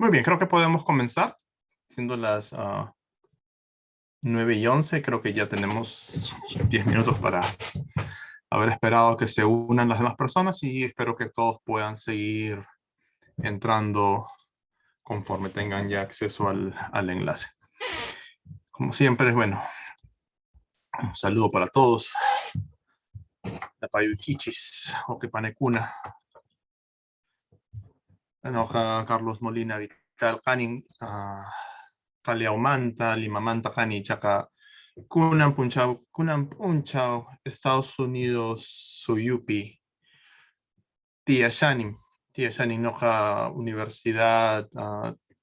Muy bien, creo que podemos comenzar. Siendo las 9:11, creo que ya tenemos 10 minutos para haber esperado que se unan las demás personas y espero que todos puedan seguir entrando conforme tengan ya acceso al enlace. Como siempre, bueno, un saludo para todos. Tapayuchichis, Okepanecuna. Enoja Carlos Molina Vital Canin, Caliaumanta, Limamanta Cani, Chaca, Kunam Punchao, Estados Unidos, Suyupi, Tia Shanin Noja Universidad,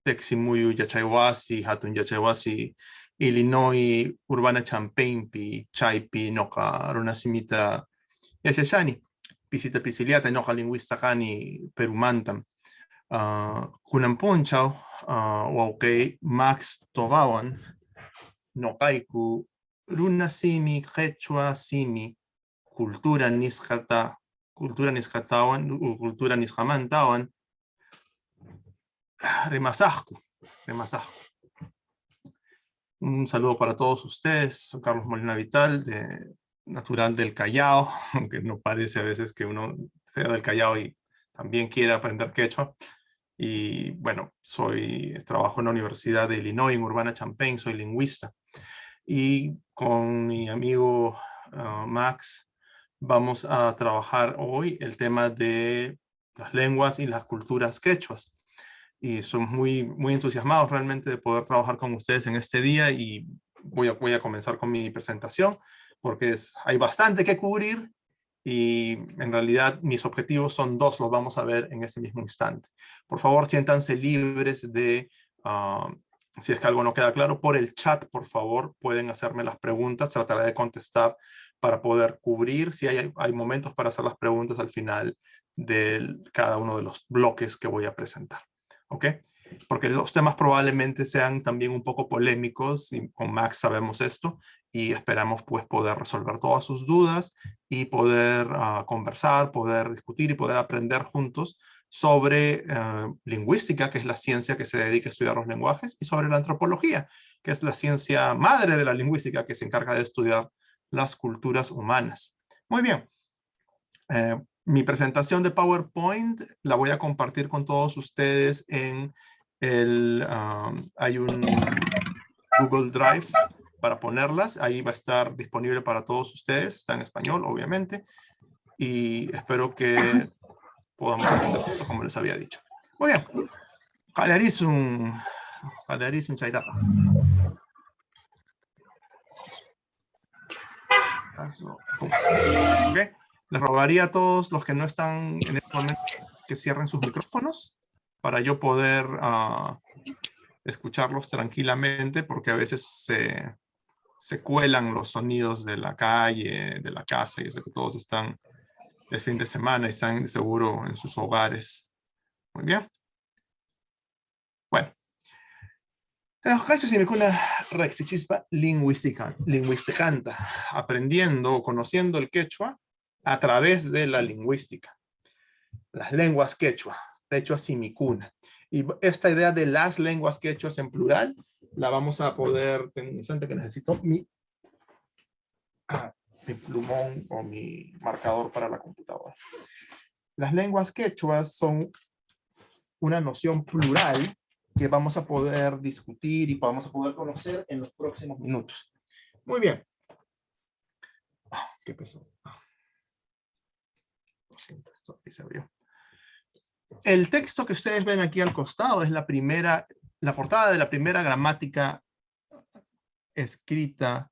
Teximuyu, Yachayhuasi, Hatun Yachayhuasi, Illinois, Urbana Champaign, Chaipi, Noja Runasimita, Yachashani, Pisita Pisiliata, Noja Lingüista Cani, Perumantam. Kunan Punchao, Wauke Max Togawan, Nokaiku, Runa Simi, Quechua Simi, Cultura Niscatawan, Cultura Niscamantawan, Remasajku. Un saludo para todos ustedes. Soy Carlos Molina Vital, natural del Callao, aunque no parece a veces que uno sea del Callao y también quiere aprender quechua. Y bueno, trabajo en la Universidad de Illinois, en Urbana-Champaign, soy lingüista. Y con mi amigo Max vamos a trabajar hoy el tema de las lenguas y las culturas quechuas. Y somos muy entusiasmados realmente de poder trabajar con ustedes en este día y voy a comenzar con mi presentación porque hay bastante que cubrir. Y en realidad mis objetivos son dos, los vamos a ver en ese mismo instante. Por favor, siéntanse libres de, si es que algo no queda claro, por el chat, por favor, pueden hacerme las preguntas, trataré de contestar para poder cubrir. Si hay momentos para hacer las preguntas al final de cada uno de los bloques que voy a presentar. ¿Ok? Porque los temas probablemente sean también un poco polémicos, y con Max sabemos esto, y esperamos pues poder resolver todas sus dudas y poder conversar, poder discutir y poder aprender juntos sobre lingüística, que es la ciencia que se dedica a estudiar los lenguajes, y sobre la antropología, que es la ciencia madre de la lingüística que se encarga de estudiar las culturas humanas. Muy bien. Mi presentación de PowerPoint la voy a compartir con todos ustedes en hay un Google Drive para ponerlas. Ahí va a estar disponible para todos ustedes. Está en español, obviamente. Y espero que podamos entender como les había dicho. Muy bien. Jalarizum Chaitapa. Okay. Les rogaría a todos los que no están en este momento que cierren sus micrófonos para yo poder escucharlos tranquilamente, porque a veces se cuelan los sonidos de la calle, de la casa. Yo sé que todos es fin de semana y están seguro en sus hogares. Muy bien. Bueno. Lingüisticanta, aprendiendo o conociendo el quechua a través de la lingüística. Las lenguas quechua simicuna. Y esta idea de las lenguas quechuas en plural, la vamos a poder, tengo un instante que necesito mi plumón o mi marcador para la computadora. Las lenguas quechuas son una noción plural que vamos a poder discutir y vamos a poder conocer en los próximos minutos. Muy bien. ¿Qué pasó? Lo siento, esto aquí se abrió. El texto que ustedes ven aquí al costado es la portada de la primera gramática escrita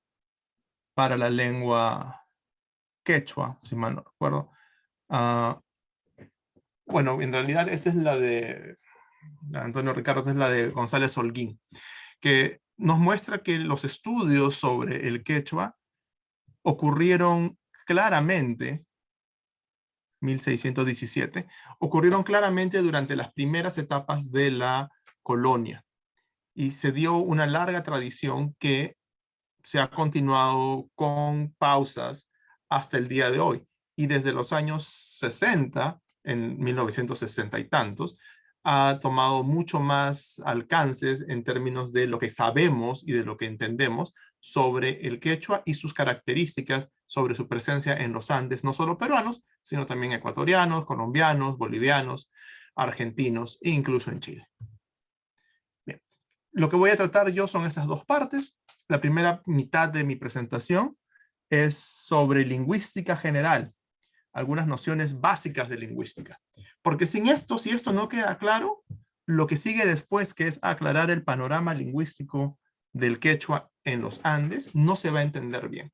para la lengua quechua, si mal no recuerdo. Bueno, en realidad esta es la de Antonio Ricardo, esta es la de González Holguín, que nos muestra que los estudios sobre el quechua ocurrieron claramente, 1617, ocurrieron claramente durante las primeras etapas de la colonia. Y se dio una larga tradición que se ha continuado con pausas hasta el día de hoy. Y desde los años 60, en 1960 y tantos, ha tomado mucho más alcances en términos de lo que sabemos y de lo que entendemos sobre el quechua y sus características, sobre su presencia en los Andes, no solo peruanos, sino también ecuatorianos, colombianos, bolivianos, argentinos e incluso en Chile. Bien. Lo que voy a tratar yo son estas dos partes. La primera mitad de mi presentación es sobre lingüística general, algunas nociones básicas de lingüística. Porque sin esto, si esto no queda claro, lo que sigue después, que es aclarar el panorama lingüístico del quechua en los Andes, no se va a entender bien.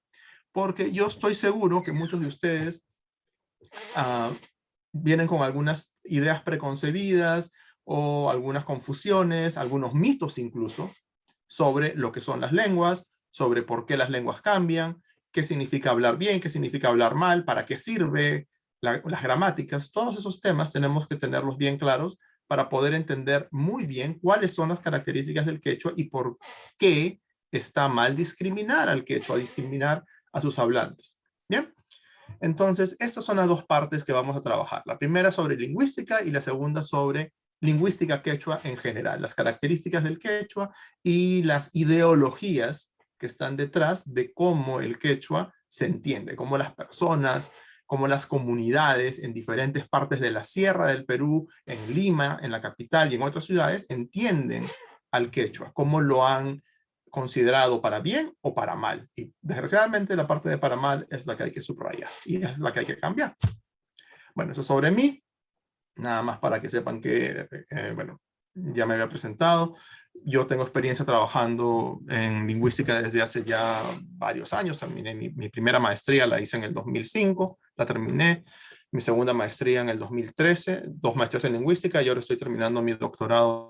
Porque yo estoy seguro que muchos de ustedes vienen con algunas ideas preconcebidas o algunas confusiones, algunos mitos incluso, sobre lo que son las lenguas, sobre por qué las lenguas cambian, qué significa hablar bien, qué significa hablar mal, para qué sirve las gramáticas. Todos esos temas tenemos que tenerlos bien claros para poder entender muy bien cuáles son las características del quechua y por qué está mal discriminar al quechua, discriminar a sus hablantes. Bien, entonces estas son las dos partes que vamos a trabajar. La primera sobre lingüística y la segunda sobre lingüística quechua en general, las características del quechua y las ideologías que están detrás de cómo el quechua se entiende, cómo las personas, cómo las comunidades en diferentes partes de la sierra del Perú, en Lima, en la capital y en otras ciudades, entienden al quechua, cómo lo han considerado para bien o para mal. Y desgraciadamente la parte de para mal es la que hay que subrayar y es la que hay que cambiar. Bueno, eso sobre mí. Nada más para que sepan que, bueno, ya me había presentado. Yo tengo experiencia trabajando en lingüística desde hace ya varios años. Terminé mi primera maestría, la hice en el 2005, la terminé. Mi segunda maestría en el 2013, 2 maestrías en lingüística y ahora estoy terminando mi doctorado.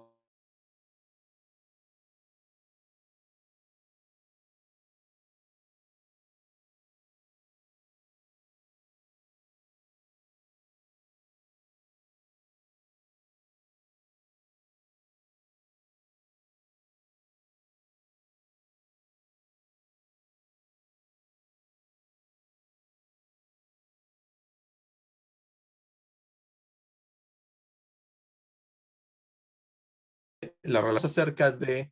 La relación acerca de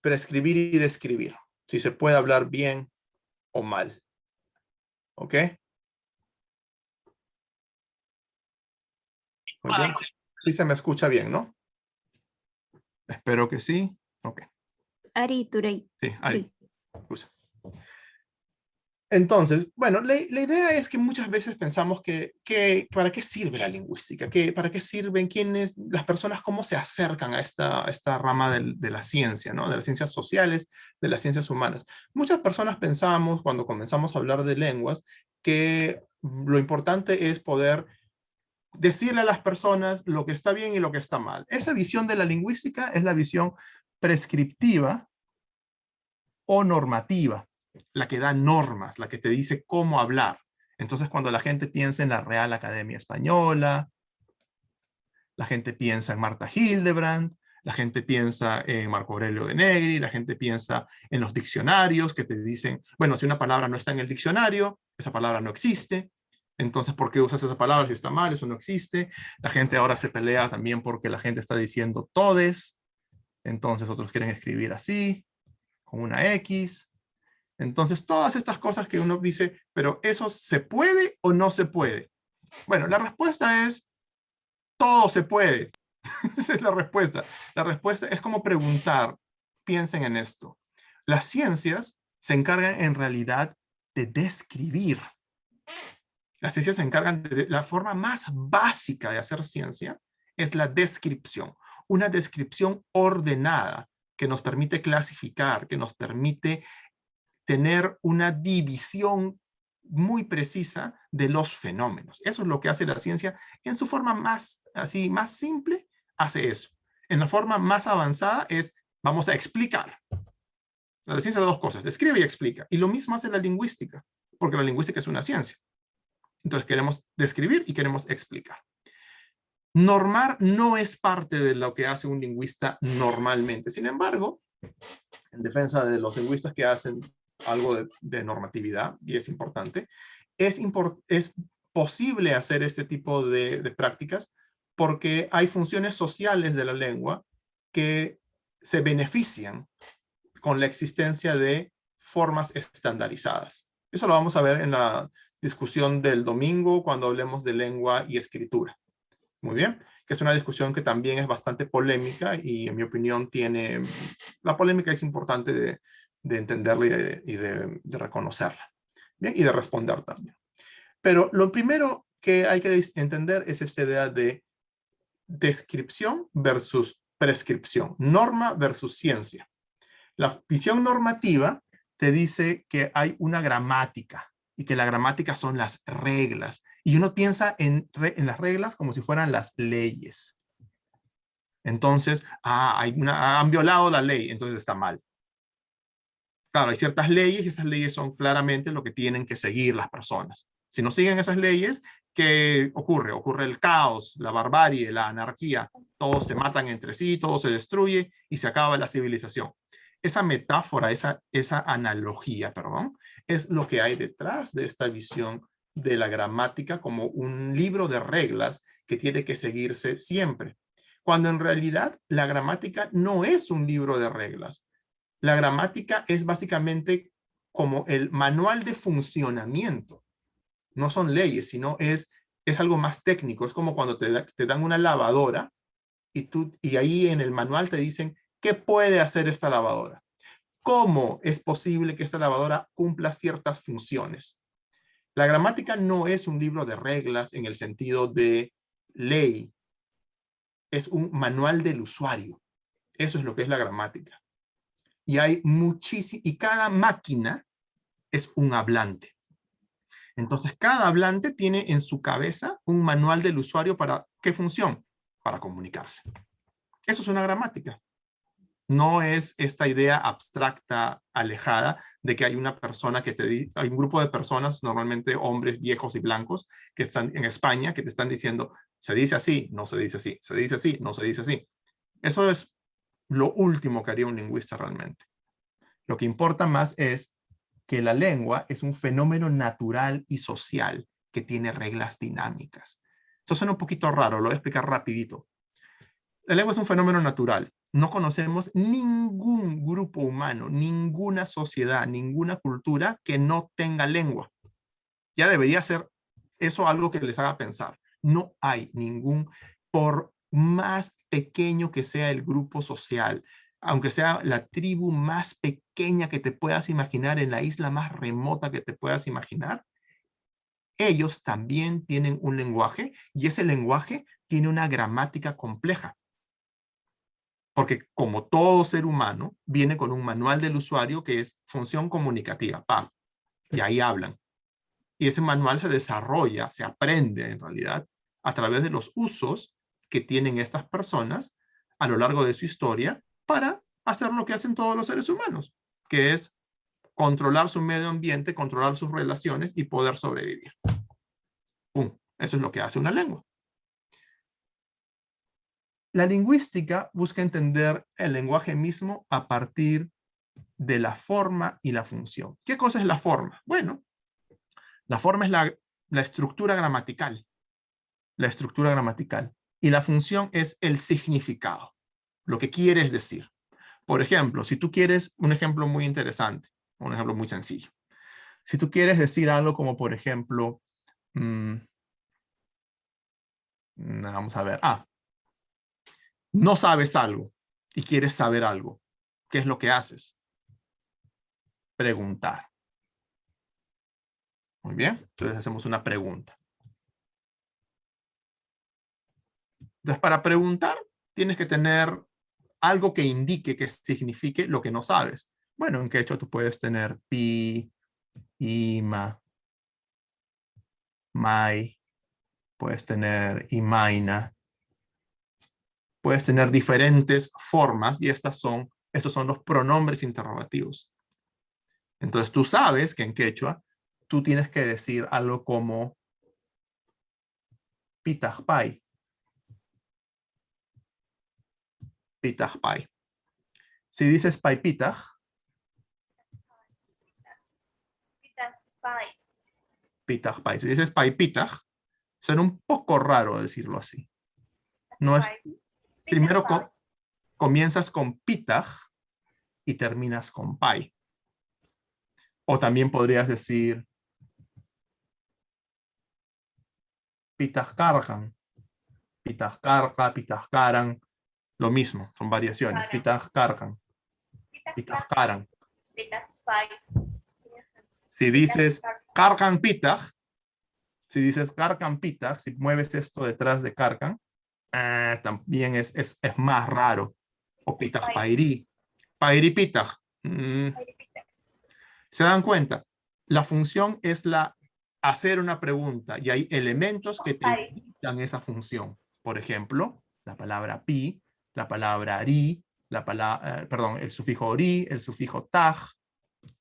prescribir y describir, si se puede hablar bien o mal. ¿Ok? Muy bien. Sí se me escucha bien, ¿no? Espero que sí. Ok. Ari, Turey. Sí, Ari. Usa. Entonces, bueno, la idea es que muchas veces pensamos que ¿para qué sirve la lingüística? ¿Para qué sirven? ¿Quiénes, las personas, cómo se acercan a esta rama de la ciencia, ¿no? De las ciencias sociales, de las ciencias humanas? Muchas personas pensamos, cuando comenzamos a hablar de lenguas, que lo importante es poder decirle a las personas lo que está bien y lo que está mal. Esa visión de la lingüística es la visión prescriptiva o normativa, la que da normas, la que te dice cómo hablar. Entonces, cuando la gente piensa en la Real Academia Española, la gente piensa en Marta Hildebrand, la gente piensa en Marco Aurelio de Negri, la gente piensa en los diccionarios que te dicen, bueno, si una palabra no está en el diccionario, esa palabra no existe. Entonces, ¿por qué usas esa palabra si está mal? Eso no existe. La gente ahora se pelea también porque la gente está diciendo todes. Entonces, otros quieren escribir así, con una X. Entonces, todas estas cosas que uno dice, pero ¿eso se puede o no se puede? Bueno, la respuesta es, todo se puede. Esa es la respuesta. La respuesta es como preguntar, piensen en esto. Las ciencias se encargan en realidad de describir. Las ciencias se encargan de la forma más básica de hacer ciencia, es la descripción. Una descripción ordenada que nos permite clasificar, que nos permite tener una división muy precisa de los fenómenos. Eso es lo que hace la ciencia en su forma más, así, más simple, hace eso. En la forma más avanzada es, vamos a explicar. La ciencia de dos cosas, describe y explica. Y lo mismo hace la lingüística, porque la lingüística es una ciencia. Entonces queremos describir y queremos explicar. Normar no es parte de lo que hace un lingüista normalmente. Sin embargo, en defensa de los lingüistas que hacen algo de normatividad, y es importante, es posible hacer este tipo de prácticas porque hay funciones sociales de la lengua que se benefician con la existencia de formas estandarizadas. Eso lo vamos a ver en la discusión del domingo cuando hablemos de lengua y escritura. Muy bien, que es una discusión que también es bastante polémica y en mi opinión la polémica es importante de entenderla y de reconocerla. Bien, y de responder también. Pero lo primero que hay que entender es esta idea de descripción versus prescripción, norma versus ciencia. La visión normativa te dice que hay una gramática y que la gramática son las reglas. Y uno piensa en las reglas como si fueran las leyes. Entonces, han violado la ley, entonces está mal. Claro, hay ciertas leyes y esas leyes son claramente lo que tienen que seguir las personas. Si no siguen esas leyes, ¿qué ocurre? Ocurre el caos, la barbarie, la anarquía. Todos se matan entre sí, todo se destruye y se acaba la civilización. Esa metáfora, esa analogía, perdón, es lo que hay detrás de esta visión de la gramática como un libro de reglas que tiene que seguirse siempre. Cuando en realidad la gramática no es un libro de reglas. La gramática es básicamente como el manual de funcionamiento. No son leyes, sino es algo más técnico. Es como cuando te dan una lavadora y ahí en el manual te dicen qué puede hacer esta lavadora. ¿Cómo es posible que esta lavadora cumpla ciertas funciones? La gramática no es un libro de reglas en el sentido de ley. Es un manual del usuario. Eso es lo que es la gramática. Y hay y cada máquina es un hablante. Entonces, cada hablante tiene en su cabeza un manual del usuario para ¿qué función? Para comunicarse. Eso es una gramática. No es esta idea abstracta, alejada, de que hay una persona hay un grupo de personas, normalmente hombres viejos y blancos, que están en España, que te están diciendo, se dice así, no se dice así, se dice así, no se dice así. Eso es lo último que haría un lingüista realmente. Lo que importa más es que la lengua es un fenómeno natural y social que tiene reglas dinámicas. Eso suena un poquito raro, lo voy a explicar rapidito. La lengua es un fenómeno natural. No conocemos ningún grupo humano, ninguna sociedad, ninguna cultura que no tenga lengua. Ya debería ser eso algo que les haga pensar. No hay ningún, por más pequeño que sea el grupo social, aunque sea la tribu más pequeña que te puedas imaginar, en la isla más remota que te puedas imaginar, ellos también tienen un lenguaje y ese lenguaje tiene una gramática compleja. Porque como todo ser humano, viene con un manual del usuario que es función comunicativa, ¡pam! Y ahí hablan. Y ese manual se desarrolla, se aprende en realidad, a través de los usos que tienen estas personas a lo largo de su historia para hacer lo que hacen todos los seres humanos, que es controlar su medio ambiente, controlar sus relaciones y poder sobrevivir. ¡Pum! Eso es lo que hace una lengua. La lingüística busca entender el lenguaje mismo a partir de la forma y la función. ¿Qué cosa es la forma? Bueno, la forma es la estructura gramatical. La estructura gramatical. Y la función es el significado, lo que quieres decir. Por ejemplo, si tú quieres, un ejemplo muy interesante, un ejemplo muy sencillo. Si tú quieres decir algo como, por ejemplo, vamos a ver, no sabes algo y quieres saber algo. ¿Qué es lo que haces? Preguntar. Muy bien, entonces hacemos una pregunta. Entonces, para preguntar, tienes que tener algo que indique, que signifique lo que no sabes. Bueno, en quechua tú puedes tener pi, ima, mai, puedes tener imaina, puedes tener diferentes formas y estos son los pronombres interrogativos. Entonces tú sabes que en quechua tú tienes que decir algo como pitajpai, pitajpai. Si dices paipitaj, pitajpai. Si dices paipitaj, suena un poco raro decirlo así. No es, Five. primero Five. comienzas con pitach y terminas con pai. O también podrías decir pitach karkan, pitach karka, pitach karan, lo mismo, son variaciones. Pitach karkan, pitach karan. Pitach five. Si dices karkan pitach, si dices karkan pitach, si mueves esto detrás de karkan, también es más raro. O pitach pairi. Pairi pitach. ¿Se dan cuenta? La función es hacer una pregunta y hay elementos que te indican esa función. Por ejemplo, la palabra pi, la palabra ri, el sufijo ori, el sufijo taj,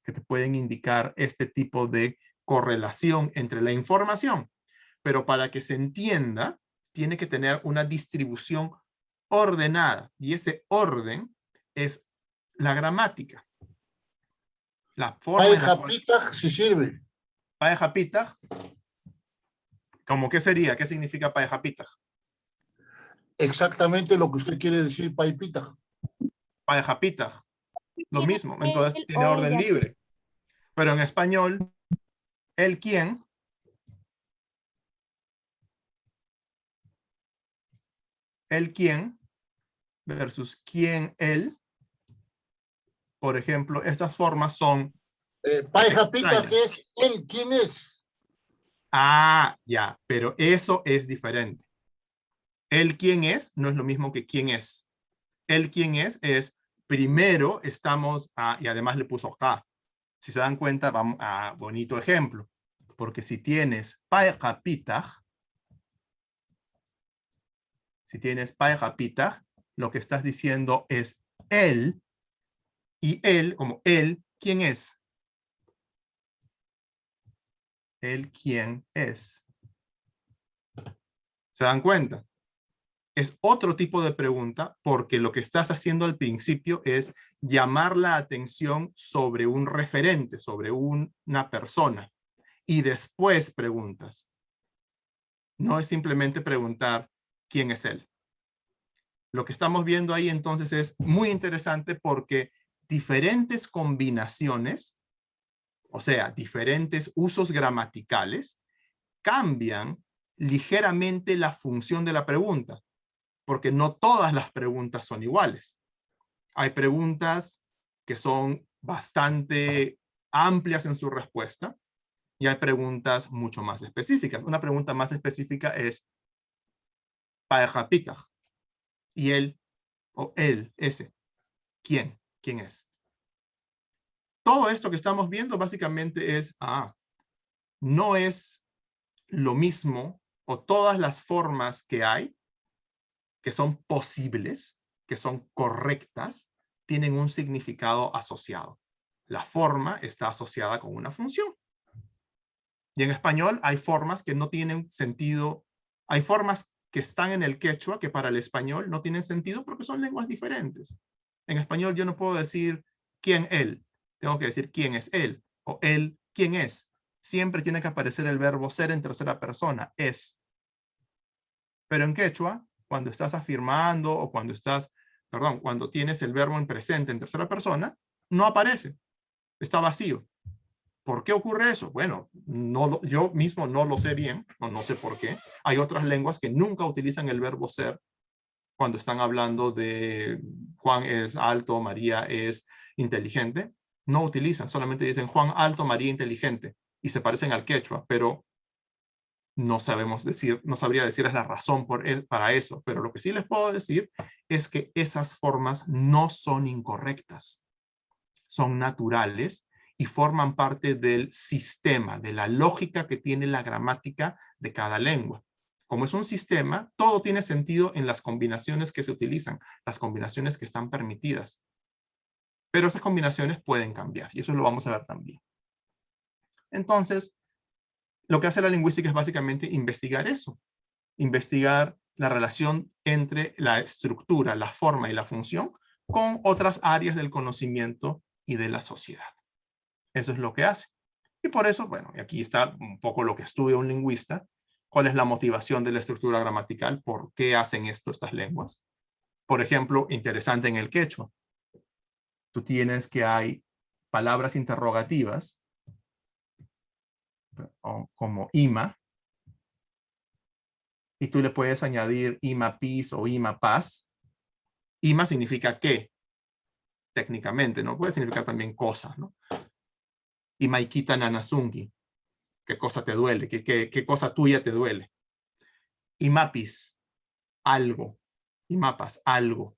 que te pueden indicar este tipo de correlación entre la información. Pero para que se entienda, tiene que tener una distribución ordenada. Y ese orden es la gramática. La forma en la cual... Pitach sí sirve. Paeja pitach, ¿cómo qué sería? ¿Qué significa paeja pitach? Exactamente lo que usted quiere decir, pai pitach. Paeja pitach, lo mismo. Entonces tiene orden libre. Pero en español, el quién versus quién él. Por ejemplo, estas formas son... Paeja pitach es él, ¿quién es? Ah, ya, pero eso es diferente. El quién es no es lo mismo que quién es. El quién es primero estamos, y además le puso acá. Si se dan cuenta, vamos a bonito ejemplo. Porque si tienes paeja pitach, lo que estás diciendo es él, y él, como él, ¿quién es? Él, ¿quién es? ¿Se dan cuenta? Es otro tipo de pregunta porque lo que estás haciendo al principio es llamar la atención sobre un referente, sobre una persona, y después preguntas. No es simplemente preguntar quién es él. Lo que estamos viendo ahí entonces es muy interesante porque diferentes combinaciones, o sea, diferentes usos gramaticales, cambian ligeramente la función de la pregunta, porque no todas las preguntas son iguales. Hay preguntas que son bastante amplias en su respuesta y hay preguntas mucho más específicas. Una pregunta más específica es paeja pitach. Y él, o él, ese, ¿quién? ¿Quién es? Todo esto que estamos viendo básicamente es, no es lo mismo, o todas las formas que hay, que son posibles, que son correctas, tienen un significado asociado. La forma está asociada con una función. Y en español hay formas que no tienen sentido, hay formas que están en el quechua que para el español no tienen sentido porque son lenguas diferentes. En español yo no puedo decir quién él, tengo que decir quién es él, o él quién es. Siempre tiene que aparecer el verbo ser en tercera persona, es. Pero en quechua, cuando estás afirmando o cuando tienes el verbo en presente en tercera persona, no aparece, está vacío. ¿Por qué ocurre eso? Bueno, yo mismo no lo sé bien, no sé por qué. Hay otras lenguas que nunca utilizan el verbo ser cuando están hablando de Juan es alto, María es inteligente. No utilizan, solamente dicen Juan alto, María inteligente y se parecen al quechua, pero no sabría decirles la razón para eso, pero lo que sí les puedo decir es que esas formas no son incorrectas, son naturales y forman parte del sistema, de la lógica que tiene la gramática de cada lengua. Como es un sistema, todo tiene sentido en las combinaciones que se utilizan, las combinaciones que están permitidas. Pero esas combinaciones pueden cambiar y eso lo vamos a ver también. Entonces, lo que hace la lingüística es básicamente investigar eso. Investigar la relación entre la estructura, la forma y la función con otras áreas del conocimiento y de la sociedad. Eso es lo que hace. Y por eso, bueno, aquí está un poco lo que estudia un lingüista. ¿Cuál es la motivación de la estructura gramatical? ¿Por qué hacen esto estas lenguas? Por ejemplo, interesante en el quechua. Tú tienes que hay palabras interrogativas, como ima, y tú le puedes añadir ima pis o ima paz. Ima significa qué, técnicamente, ¿no? Puede significar también cosas, ¿no? Imaikita nanasungi, ¿qué cosa te duele? ¿Qué cosa tuya te duele? Imapis, algo. Imapas, algo.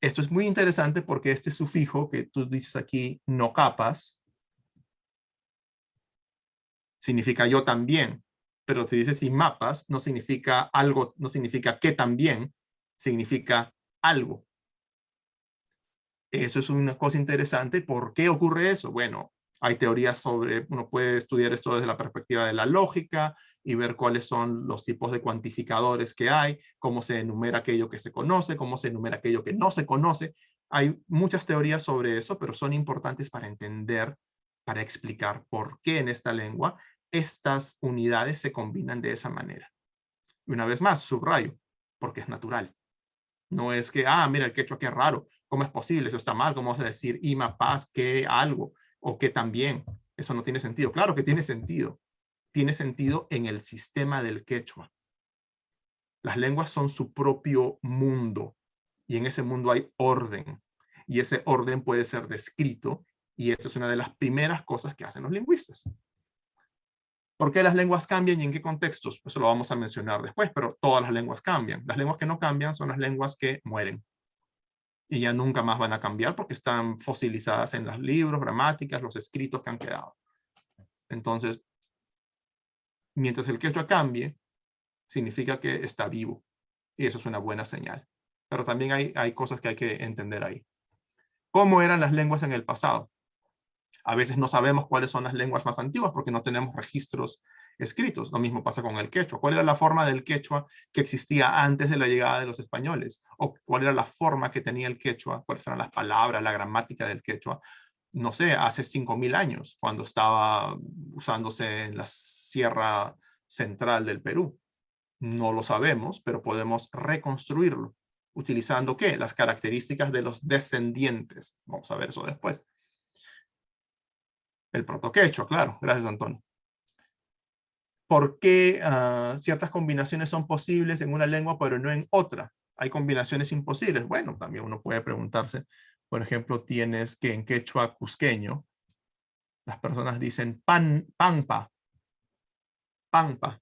Esto es muy interesante porque este sufijo que tú dices aquí, no capas, significa yo también. Pero si dices imapas, no significa algo, no significa que también, significa algo. Eso es una cosa interesante. ¿Por qué ocurre eso? Bueno, hay teorías sobre, uno puede estudiar esto desde la perspectiva de la lógica y ver cuáles son los tipos de cuantificadores que hay, cómo se enumera aquello que se conoce, cómo se enumera aquello que no se conoce. Hay muchas teorías sobre eso, pero son importantes para entender, para explicar por qué en esta lengua estas unidades se combinan de esa manera. Y una vez más, subrayo, porque es natural. No es que, mira, el quechua, qué raro. ¿Cómo es posible? Eso está mal. ¿Cómo vas a decir ima, paz, que algo? O que también. Eso no tiene sentido. Claro que tiene sentido. Tiene sentido en el sistema del quechua. Las lenguas son su propio mundo. Y en ese mundo hay orden. Y ese orden puede ser descrito. Y esa es una de las primeras cosas que hacen los lingüistas. ¿Por qué las lenguas cambian y en qué contextos? Eso lo vamos a mencionar después, pero todas las lenguas cambian. Las lenguas que no cambian son las lenguas que mueren. Y ya nunca más van a cambiar porque están fosilizadas en los libros, gramáticas, los escritos que han quedado. Entonces, mientras el quechua cambie, significa que está vivo. Y eso es una buena señal. Pero también hay cosas que hay que entender ahí. ¿Cómo eran las lenguas en el pasado? A veces no sabemos cuáles son las lenguas más antiguas porque no tenemos registros escritos. Lo mismo pasa con el quechua. ¿Cuál era la forma del quechua que existía antes de la llegada de los españoles? ¿O cuál era la forma que tenía el quechua? ¿Cuáles eran las palabras, la gramática del quechua? No sé, hace 5.000 años, cuando estaba usándose en la sierra central del Perú. No lo sabemos, pero podemos reconstruirlo. ¿Utilizando qué? Las características de los descendientes. Vamos a ver eso después. El protoquechua, claro. Gracias, Antonio. ¿Por qué ciertas combinaciones son posibles en una lengua pero no en otra? Hay combinaciones imposibles. Bueno, también uno puede preguntarse, por ejemplo, tienes que en quechua cusqueño, las personas dicen pampa, pampa.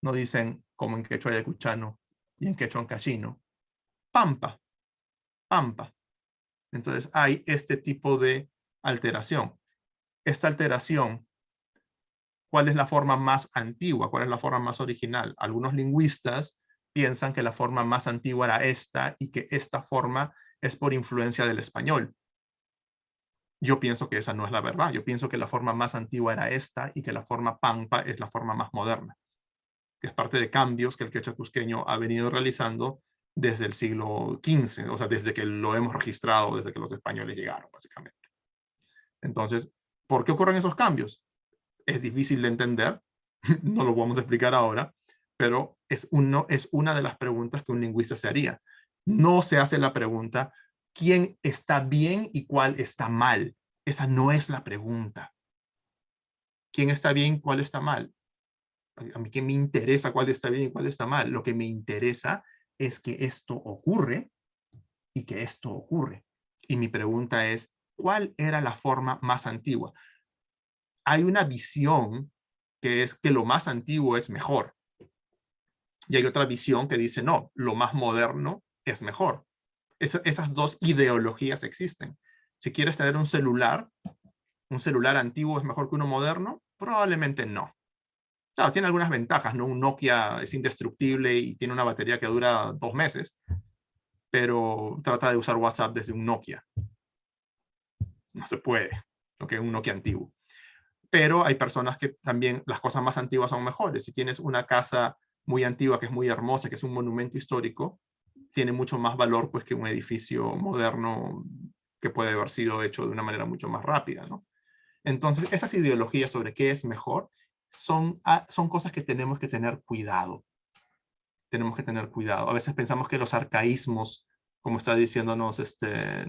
No dicen como en quechua ayacuchano y en quechua ancashino, pampa, pampa. Entonces hay este tipo de alteración. Esta alteración, ¿cuál es la forma más antigua? ¿Cuál es la forma más original? Algunos lingüistas piensan que la forma más antigua era esta y que esta forma es por influencia del español. Yo pienso que esa no es la verdad. Yo pienso que la forma más antigua era esta y que la forma pampa es la forma más moderna, que es parte de cambios que el quechua cusqueño ha venido realizando desde el siglo XV, o sea, desde que lo hemos registrado, desde que los españoles llegaron, básicamente. Entonces, ¿por qué ocurren esos cambios? Es difícil de entender, no lo vamos a explicar ahora, pero es una de las preguntas que un lingüista se haría. No se hace la pregunta, ¿quién está bien y cuál está mal? Esa no es la pregunta. ¿Quién está bien y cuál está mal? A mí qué me interesa cuál está bien y cuál está mal. Lo que me interesa es que esto ocurre y que esto ocurre. Y mi pregunta es, ¿cuál era la forma más antigua? Hay una visión que es que lo más antiguo es mejor. Y hay otra visión que dice, no, lo más moderno es mejor. Esas dos ideologías existen. Si quieres tener un celular antiguo es mejor que uno moderno, probablemente no. Claro, tiene algunas ventajas, ¿no? Un Nokia es indestructible y tiene una batería que dura 2 meses, pero trata de usar WhatsApp desde un Nokia. No se puede, ¿ok? Un Nokia antiguo. Pero hay personas que también las cosas más antiguas son mejores. Si tienes una casa muy antigua, que es muy hermosa, que es un monumento histórico, tiene mucho más valor pues, que un edificio moderno que puede haber sido hecho de una manera mucho más rápida, ¿no? Entonces, esas ideologías sobre qué es mejor son cosas que tenemos que tener cuidado. Tenemos que tener cuidado. A veces pensamos que los arcaísmos, como está diciéndonos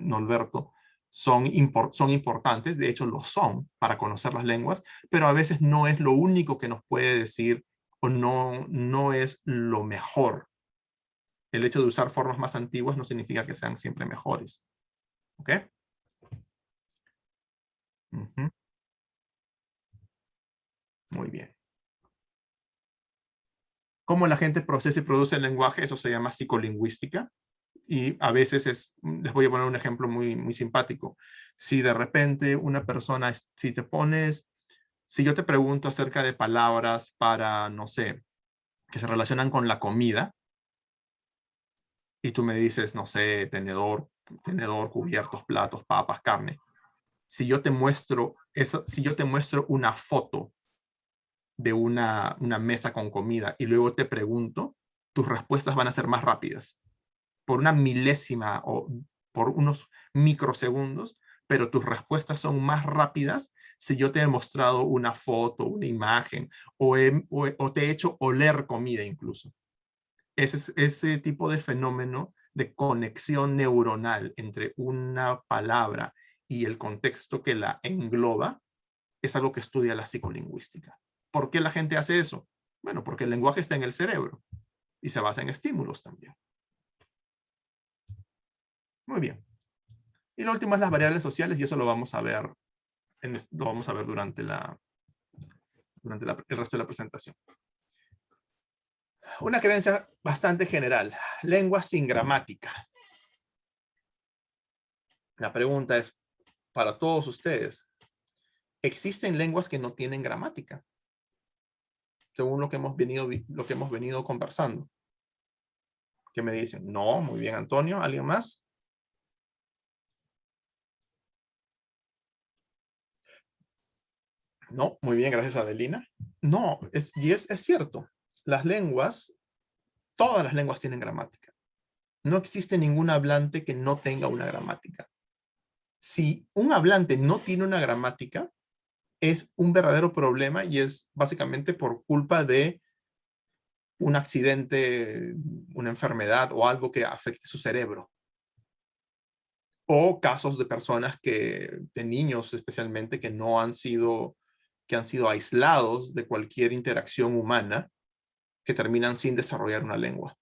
Norberto, son importantes, de hecho lo son para conocer las lenguas, pero a veces no es lo único que nos puede decir o no es lo mejor. El hecho de usar formas más antiguas no significa que sean siempre mejores. ¿Ok? Muy bien. Cómo la gente procesa y produce el lenguaje, eso se llama psicolingüística. Y a veces les voy a poner un ejemplo muy, muy simpático. Si de repente una persona, si yo te pregunto acerca de palabras para, no sé, que se relacionan con la comida, y tú me dices, no sé, tenedor, cubiertos, platos, papas, carne. Si yo te muestro una foto de una mesa con comida y luego te pregunto, tus respuestas van a ser más rápidas. Por una milésima o por unos microsegundos, pero tus respuestas son más rápidas si yo te he mostrado una foto, una imagen, o te he hecho oler comida incluso. Ese tipo de fenómeno de conexión neuronal entre una palabra y el contexto que la engloba es algo que estudia la psicolingüística. ¿Por qué la gente hace eso? Bueno, porque el lenguaje está en el cerebro y se basa en estímulos también. Muy bien. Y lo último es las variables sociales, y eso lo vamos a ver, durante el resto de la presentación. Una creencia bastante general: lenguas sin gramática. La pregunta es, para todos ustedes, ¿existen lenguas que no tienen gramática? Según lo que hemos venido conversando. ¿Qué me dicen? No, muy bien, Antonio. ¿Alguien más? No, muy bien, gracias, Adelina. No, es cierto. Todas las lenguas tienen gramática. No existe ningún hablante que no tenga una gramática. Si un hablante no tiene una gramática, es un verdadero problema y es básicamente por culpa de un accidente, una enfermedad o algo que afecte su cerebro. O casos de personas de niños especialmente, que han sido aislados de cualquier interacción humana, que terminan sin desarrollar una lengua,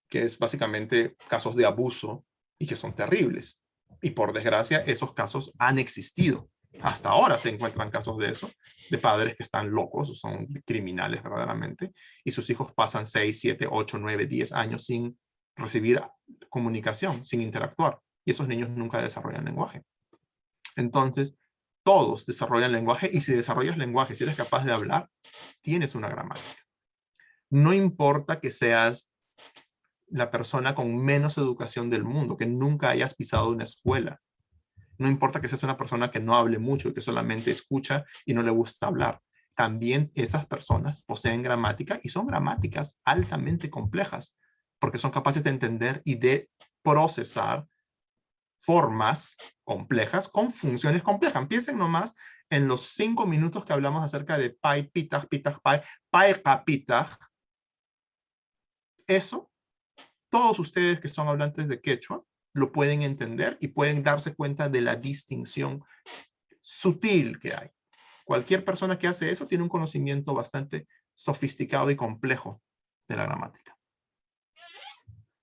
que es básicamente casos de abuso y que son terribles. Y por desgracia, esos casos han existido. Hasta ahora se encuentran casos de eso, de padres que están locos, son criminales verdaderamente, y sus hijos pasan 6, 7, 8, 9, 10 años sin recibir comunicación, sin interactuar. Y esos niños nunca desarrollan lenguaje. Entonces, todos desarrollan lenguaje, y si desarrollas lenguaje, si eres capaz de hablar, tienes una gramática. No importa que seas la persona con menos educación del mundo, que nunca hayas pisado una escuela. No importa que seas una persona que no hable mucho y que solamente escucha y no le gusta hablar. También esas personas poseen gramática, y son gramáticas altamente complejas, porque son capaces de entender y de procesar formas complejas con funciones complejas. Piensen nomás en los 5 minutos que hablamos acerca de pai, pitach, pitach, pai, pai, kapitach. Eso, todos ustedes que son hablantes de quechua lo pueden entender y pueden darse cuenta de la distinción sutil que hay. Cualquier persona que hace eso tiene un conocimiento bastante sofisticado y complejo de la gramática.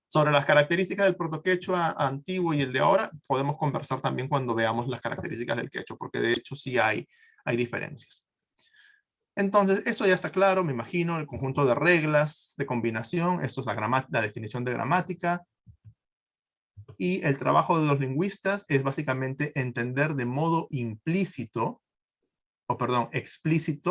Sobre las características del protoquechua antiguo y el de ahora, podemos conversar también cuando veamos las características del quechua, porque de hecho sí hay diferencias. Entonces, eso ya está claro, me imagino, el conjunto de reglas de combinación. Esto es la definición de gramática. Y el trabajo de los lingüistas es básicamente entender de modo explícito,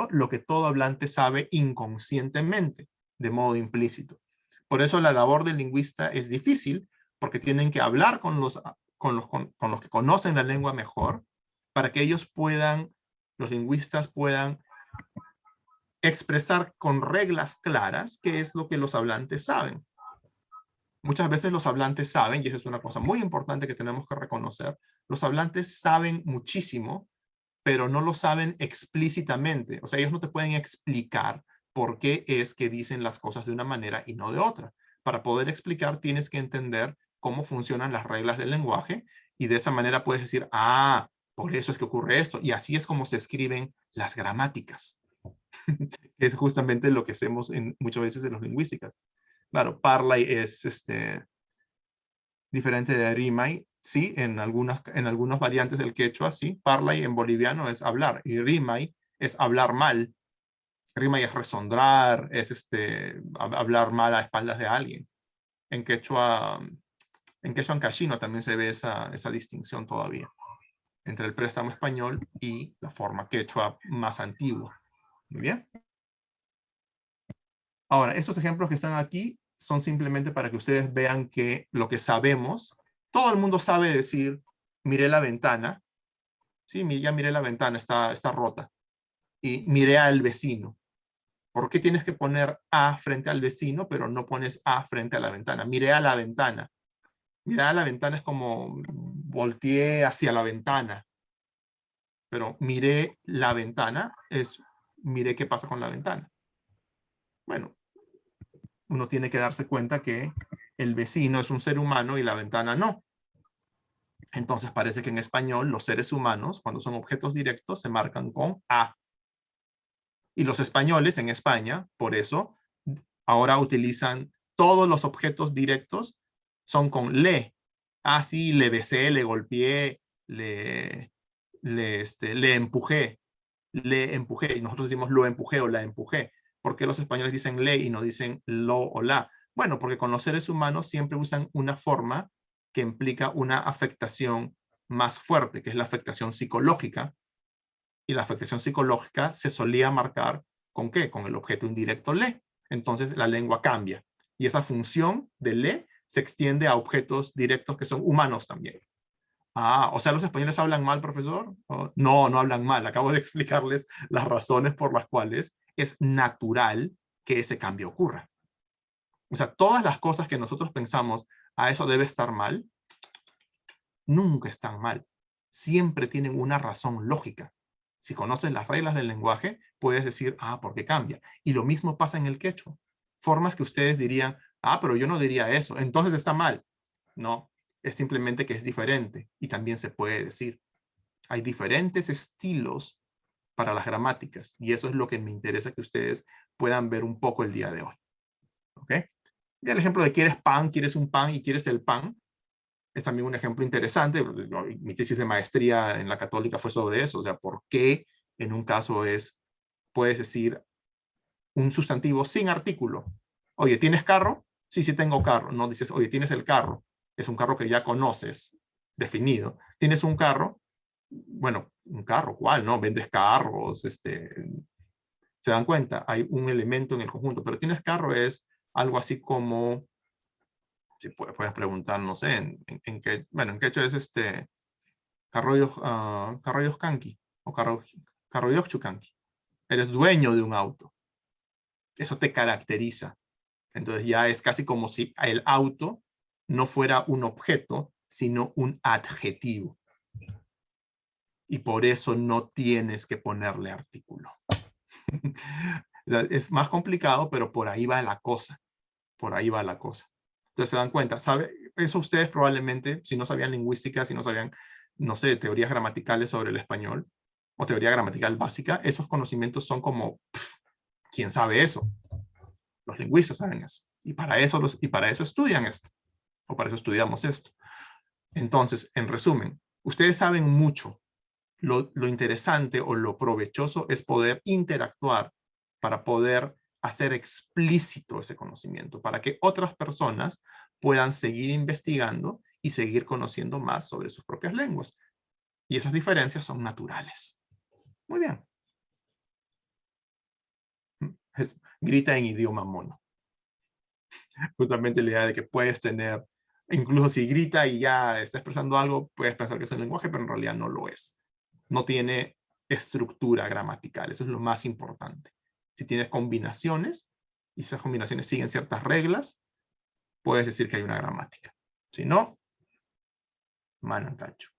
lo que todo hablante sabe inconscientemente, de modo implícito. Por eso la labor del lingüista es difícil, porque tienen que hablar con los que conocen la lengua mejor, para que los lingüistas puedan expresar con reglas claras qué es lo que los hablantes saben. Muchas veces los hablantes saben, y esa es una cosa muy importante que tenemos que reconocer, los hablantes saben muchísimo, pero no lo saben explícitamente. O sea, ellos no te pueden explicar por qué es que dicen las cosas de una manera y no de otra. Para poder explicar, tienes que entender cómo funcionan las reglas del lenguaje y de esa manera puedes decir, ah, por eso es que ocurre esto. Y así es como se escriben las gramáticas. Que es justamente lo que hacemos muchas veces en los lingüísticas. Claro, parlay es diferente de rimay, sí, en algunas variantes del quechua, sí. Parlay en boliviano es hablar y rimay es hablar mal. Rimay es resondrar, es hablar mal a espaldas de alguien. En quechua ancashino también se ve esa distinción todavía entre el préstamo español y la forma quechua más antigua. Muy bien. Ahora, estos ejemplos que están aquí son simplemente para que ustedes vean que lo que sabemos, todo el mundo sabe decir, miré la ventana, sí, ya miré la ventana, está rota, y miré al vecino. ¿Por qué tienes que poner a frente al vecino, pero no pones a frente a la ventana? Miré a la ventana. Mirar a la ventana es como volteé hacia la ventana, pero miré la ventana es miré qué pasa con la ventana. Bueno, uno tiene que darse cuenta que el vecino es un ser humano y la ventana no. Entonces parece que en español los seres humanos, cuando son objetos directos, se marcan con a. Y los españoles en España, por eso, ahora utilizan todos los objetos directos, son con le. Ah, sí, le besé, le golpeé, le empujé, y nosotros decimos lo empujé o la empujé. ¿Por qué los españoles dicen le y no dicen lo o la? Bueno, porque con los seres humanos siempre usan una forma que implica una afectación más fuerte, que es la afectación psicológica. Y la afectación psicológica se solía marcar ¿con qué? Con el objeto indirecto le. Entonces la lengua cambia. Y esa función de le se extiende a objetos directos que son humanos también. Ah, o sea, ¿los españoles hablan mal, profesor? Oh, no, no hablan mal. Acabo de explicarles las razones por las cuales es natural que ese cambio ocurra. O sea, todas las cosas que nosotros pensamos, a eso debe estar mal, nunca están mal. Siempre tienen una razón lógica. Si conoces las reglas del lenguaje, puedes decir, ah, ¿por qué cambia? Y lo mismo pasa en el quechua. Formas que ustedes dirían, ah, pero yo no diría eso, entonces está mal. No, es simplemente que es diferente y también se puede decir. Hay diferentes estilos para las gramáticas y eso es lo que me interesa que ustedes puedan ver un poco el día de hoy. ¿Ok? Y el ejemplo de quieres pan, quieres un pan y quieres el pan es también un ejemplo interesante. Mi tesis de maestría en la Católica fue sobre eso. O sea, ¿por qué en un caso puedes decir un sustantivo sin artículo? Oye, ¿tienes carro? Sí, sí tengo carro. No dices, oye, ¿tienes el carro? Es un carro que ya conoces, definido. ¿Tienes un carro? Bueno, un carro, ¿cuál? ¿No? Vendes carros, se dan cuenta, hay un elemento en el conjunto, pero tienes carro es algo así como, si puedes preguntar, no sé, en qué, bueno, en quechua es carroyos kanki o carroyos chukanki. Eres dueño de un auto. Eso te caracteriza. Entonces ya es casi como si el auto no fuera un objeto, sino un adjetivo. Y por eso no tienes que ponerle artículo. Es más complicado, pero por ahí va la cosa. Por ahí va la cosa. Entonces se dan cuenta, eso ustedes probablemente, si no sabían lingüística, si no sabían, no sé, teorías gramaticales sobre el español o teoría gramatical básica, esos conocimientos son como, ¿quién sabe eso? Los lingüistas saben eso. Y para eso estudian esto. O para eso estudiamos esto. Entonces, en resumen, ustedes saben mucho. Lo interesante o lo provechoso es poder interactuar para poder hacer explícito ese conocimiento, para que otras personas puedan seguir investigando y seguir conociendo más sobre sus propias lenguas. Y esas diferencias son naturales. Muy bien. Grita en idioma mono. Justamente la idea de que puedes tener, incluso si grita y ya está expresando algo, puedes pensar que es un lenguaje, pero en realidad no lo es. No tiene estructura gramatical, eso es lo más importante. Si tienes combinaciones, y esas combinaciones siguen ciertas reglas, puedes decir que hay una gramática. Si no, mano en cacho.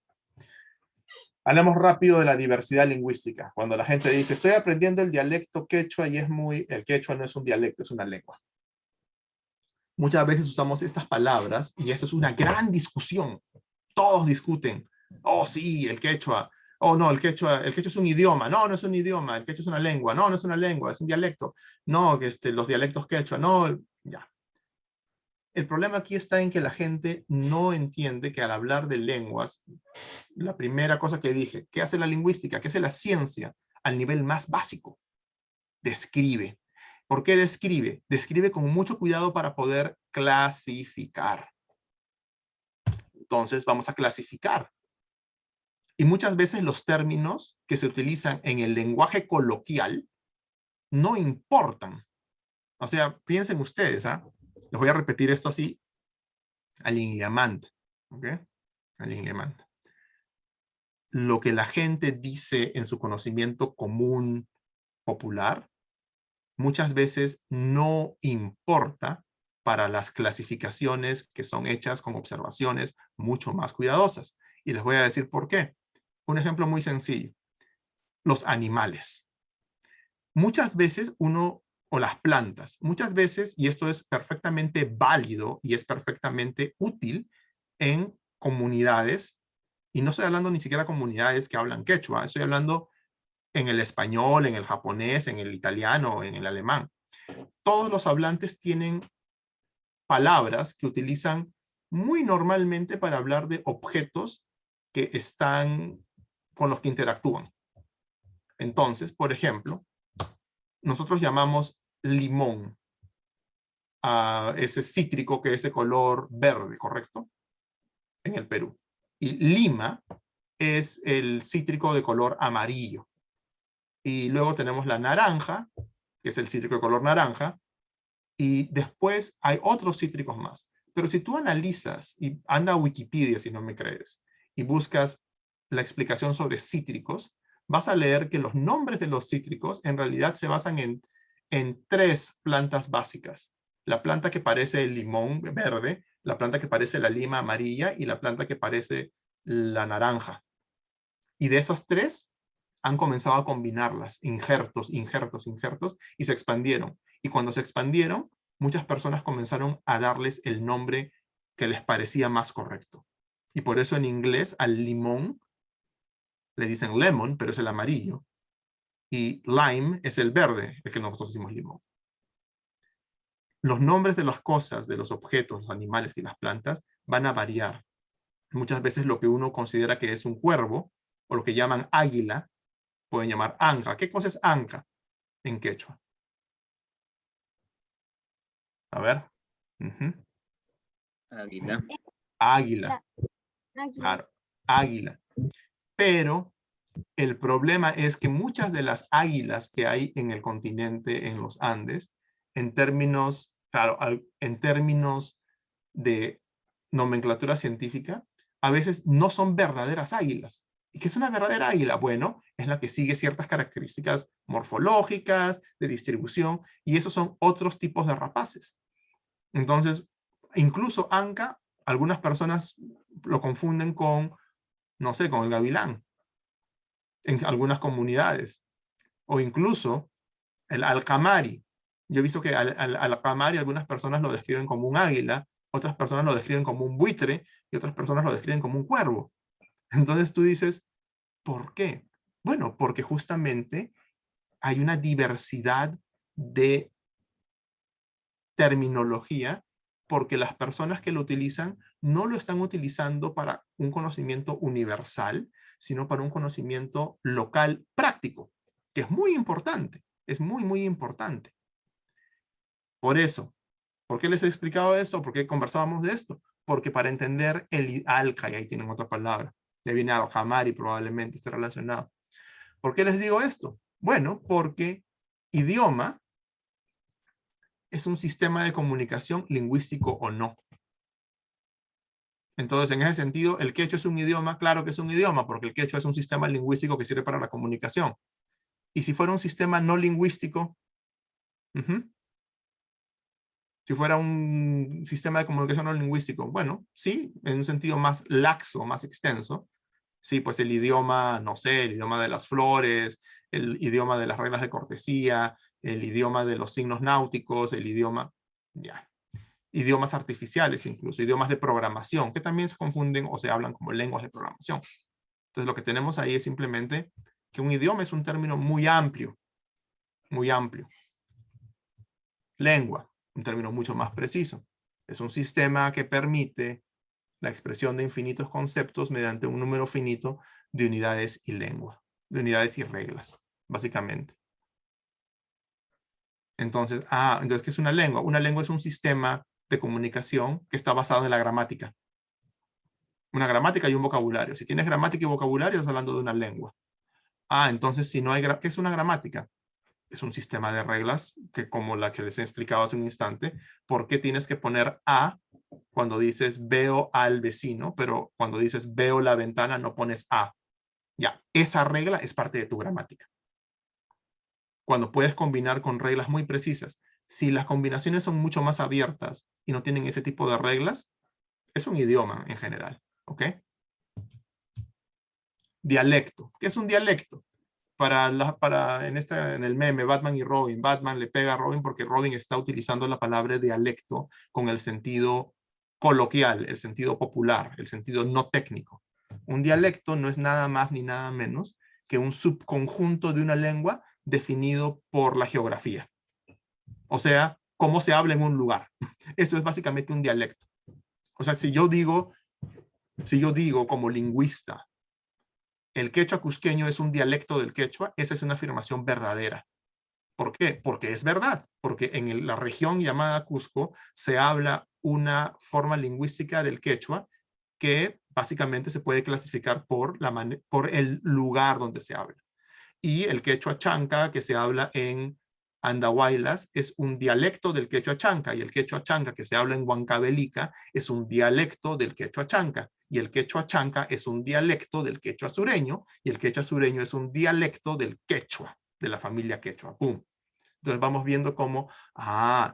Hablemos rápido de la diversidad lingüística. Cuando la gente dice, estoy aprendiendo el dialecto quechua y el quechua no es un dialecto, es una lengua. Muchas veces usamos estas palabras y eso es una gran discusión. Todos discuten. Oh, sí, el quechua. Oh, no, el quechua es un idioma. No, no es un idioma. El quechua es una lengua. No, no es una lengua, es un dialecto. No, que los dialectos quechua. No, ya. El problema aquí está en que la gente no entiende que al hablar de lenguas, la primera cosa que dije, ¿qué hace la lingüística? ¿Qué hace la ciencia al nivel más básico? Describe. ¿Por qué describe? Describe con mucho cuidado para poder clasificar. Entonces vamos a clasificar. Y muchas veces los términos que se utilizan en el lenguaje coloquial no importan. O sea, piensen ustedes, ¿ah? Les voy a repetir esto así, alineamiento. ¿Ok? Alineamiento. Lo que la gente dice en su conocimiento común, popular, muchas veces no importa para las clasificaciones que son hechas con observaciones mucho más cuidadosas. Y les voy a decir por qué. Un ejemplo muy sencillo. Los animales. Muchas veces o las plantas, muchas veces, y esto es perfectamente válido y es perfectamente útil en comunidades, y no estoy hablando ni siquiera de comunidades que hablan quechua, estoy hablando en el español, en el japonés, en el italiano, en el alemán. Todos los hablantes tienen palabras que utilizan muy normalmente para hablar de objetos que están con los que interactúan. Entonces, por ejemplo, nosotros llamamos limón a ese cítrico que es de color verde, ¿correcto? En el Perú. Y lima es el cítrico de color amarillo. Y luego tenemos la naranja, que es el cítrico de color naranja, y después hay otros cítricos más. Pero si tú analizas, y anda a Wikipedia si no me crees, y buscas la explicación sobre cítricos, vas a leer que los nombres de los cítricos en realidad se basan en tres plantas básicas. La planta que parece el limón verde, la planta que parece la lima amarilla y la planta que parece la naranja. Y de esas tres han comenzado a combinarlas, injertos, injertos, injertos, y se expandieron. Y cuando se expandieron, muchas personas comenzaron a darles el nombre que les parecía más correcto. Y por eso en inglés al limón le dicen lemon, pero es el amarillo. Y lime es el verde, el que nosotros decimos limón. Los nombres de las cosas, de los objetos, los animales y las plantas van a variar. Muchas veces lo que uno considera que es un cuervo, o lo que llaman águila, pueden llamar anca. ¿Qué cosa es anca en quechua? A ver. Águila. Águila. Claro, águila. Pero el problema es que muchas de las águilas que hay en el continente, en los Andes, en términos, claro, en términos de nomenclatura científica, a veces no son verdaderas águilas. ¿Y qué es una verdadera águila? Bueno, es la que sigue ciertas características morfológicas, de distribución, y esos son otros tipos de rapaces. Entonces, incluso anca, algunas personas lo confunden con, no sé, con el gavilán en algunas comunidades. O incluso el alcamari. Yo he visto que al alcamari algunas personas lo describen como un águila, otras personas lo describen como un buitre y otras personas lo describen como un cuervo. Entonces tú dices, ¿por qué? Bueno, porque justamente hay una diversidad de terminología porque las personas que lo utilizan no lo están utilizando para un conocimiento universal, sino para un conocimiento local práctico, que es muy importante, es muy, muy importante. Por eso, ¿por qué les he explicado esto? ¿Por qué conversábamos de esto? Porque para entender el alca, y ahí tienen otra palabra, de viene al-jamari probablemente esté relacionado. ¿Por qué les digo esto? Bueno, porque idioma es un sistema de comunicación lingüístico o no. Entonces, en ese sentido, el quechua es un idioma, claro que es un idioma, porque el quechua es un sistema lingüístico que sirve para la comunicación. Y si fuera un sistema no lingüístico, si fuera un sistema de comunicación no lingüístico, bueno, sí, en un sentido más laxo, más extenso, Sí, pues el idioma, no sé, el idioma de las flores, el idioma de las reglas de cortesía, el idioma de los signos náuticos, el idioma, ya. Idiomas artificiales incluso, idiomas de programación, que también se confunden o se hablan como lenguas de programación. Entonces lo que tenemos ahí es simplemente que un idioma es un término muy amplio, muy amplio. Lengua, un término mucho más preciso. Es un sistema que permite la expresión de infinitos conceptos mediante un número finito de unidades y lengua, de unidades y reglas, básicamente. Entonces, entonces, ¿qué es una lengua? Una lengua es un sistema de comunicación que está basado en la gramática. Una gramática y un vocabulario. Si tienes gramática y vocabulario, estás hablando de una lengua. Entonces, si no hay, ¿qué es una gramática? Es un sistema de reglas que, como la que les he explicado hace un instante, ¿por qué tienes que poner a cuando dices veo al vecino, pero cuando dices veo la ventana no pones a? Ya, esa regla es parte de tu gramática. Cuando puedes combinar con reglas muy precisas, si las combinaciones son mucho más abiertas y no tienen ese tipo de reglas, es un idioma en general, ¿ok? Dialecto. ¿Qué es un dialecto? En el meme Batman y Robin, Batman le pega a Robin porque Robin está utilizando la palabra dialecto con el sentido coloquial, el sentido popular, el sentido no técnico. Un dialecto no es nada más ni nada menos que un subconjunto de una lengua definido por la geografía. O sea, cómo se habla en un lugar. Eso es básicamente un dialecto. O sea, si yo digo como lingüista, el quechua cusqueño es un dialecto del quechua, esa es una afirmación verdadera. ¿Por qué? Porque es verdad, porque en la región llamada Cusco se habla una forma lingüística del quechua que básicamente se puede clasificar por el lugar donde se habla. Y el quechua chanca que se habla en Andahuaylas es un dialecto del quechua chanca, y el quechua chanca que se habla en Huancavelica es un dialecto del quechua chanca, y el quechua chanca es un dialecto del quechua sureño, y el quechua sureño es un dialecto del quechua, de la familia quechua. ¡Pum! Entonces vamos viendo cómo,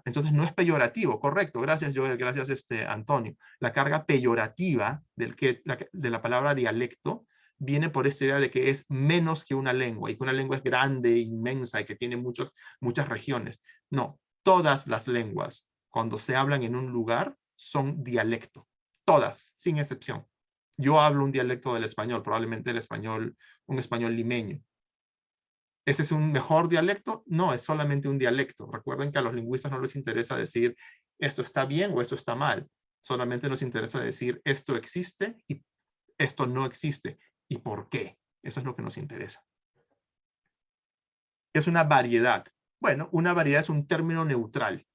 entonces no es peyorativo, correcto, gracias Joel, gracias Antonio. La carga peyorativa de la palabra dialecto viene por esta idea de que es menos que una lengua, y que una lengua es grande, inmensa, y que tiene muchas regiones. No, todas las lenguas, cuando se hablan en un lugar, son dialecto. Todas, sin excepción. Yo hablo un dialecto del español, probablemente un español limeño. ¿Ese es un mejor dialecto? No, es solamente un dialecto. Recuerden que a los lingüistas no les interesa decir esto está bien o esto está mal. Solamente nos interesa decir esto existe y esto no existe. ¿Y por qué? Eso es lo que nos interesa. ¿Qué es una variedad? Bueno, una variedad es un término neutral.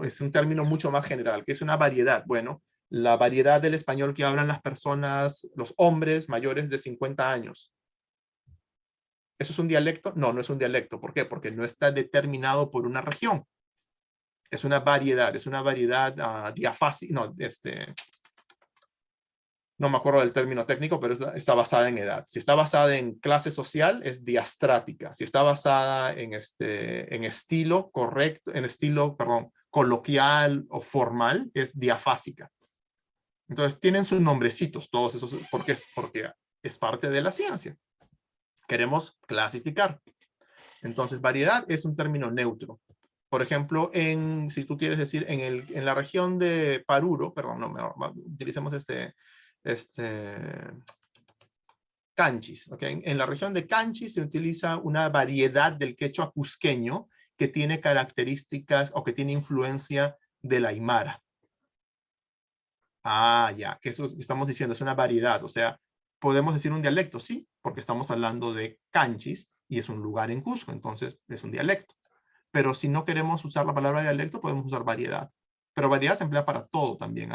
Es un término mucho más general. ¿Qué es una variedad? Bueno, la variedad del español que hablan las personas, los hombres mayores de 50 años. ¿Eso es un dialecto? No, no es un dialecto. ¿Por qué? Porque no está determinado por una región. Es una variedad diafásica, no me acuerdo del término técnico, pero está basada en edad. Si está basada en clase social, es diastrática. Si está basada en estilo coloquial o formal, es diafásica. Entonces tienen sus nombrecitos, todos esos, porque es parte de la ciencia. Queremos clasificar. Entonces, variedad es un término neutro. Por ejemplo, si tú quieres decir en la región de Paruro, perdón, no, mejor, utilicemos Canchis, ¿ok? En la región de Canchis se utiliza una variedad del quechua cusqueño que tiene características o que tiene influencia del aymara. Ya, que eso estamos diciendo es una variedad, o sea, podemos decir un dialecto, sí, porque estamos hablando de Canchis y es un lugar en Cusco, entonces es un dialecto. Pero si no queremos usar la palabra dialecto, podemos usar variedad. Pero variedad se emplea para todo también,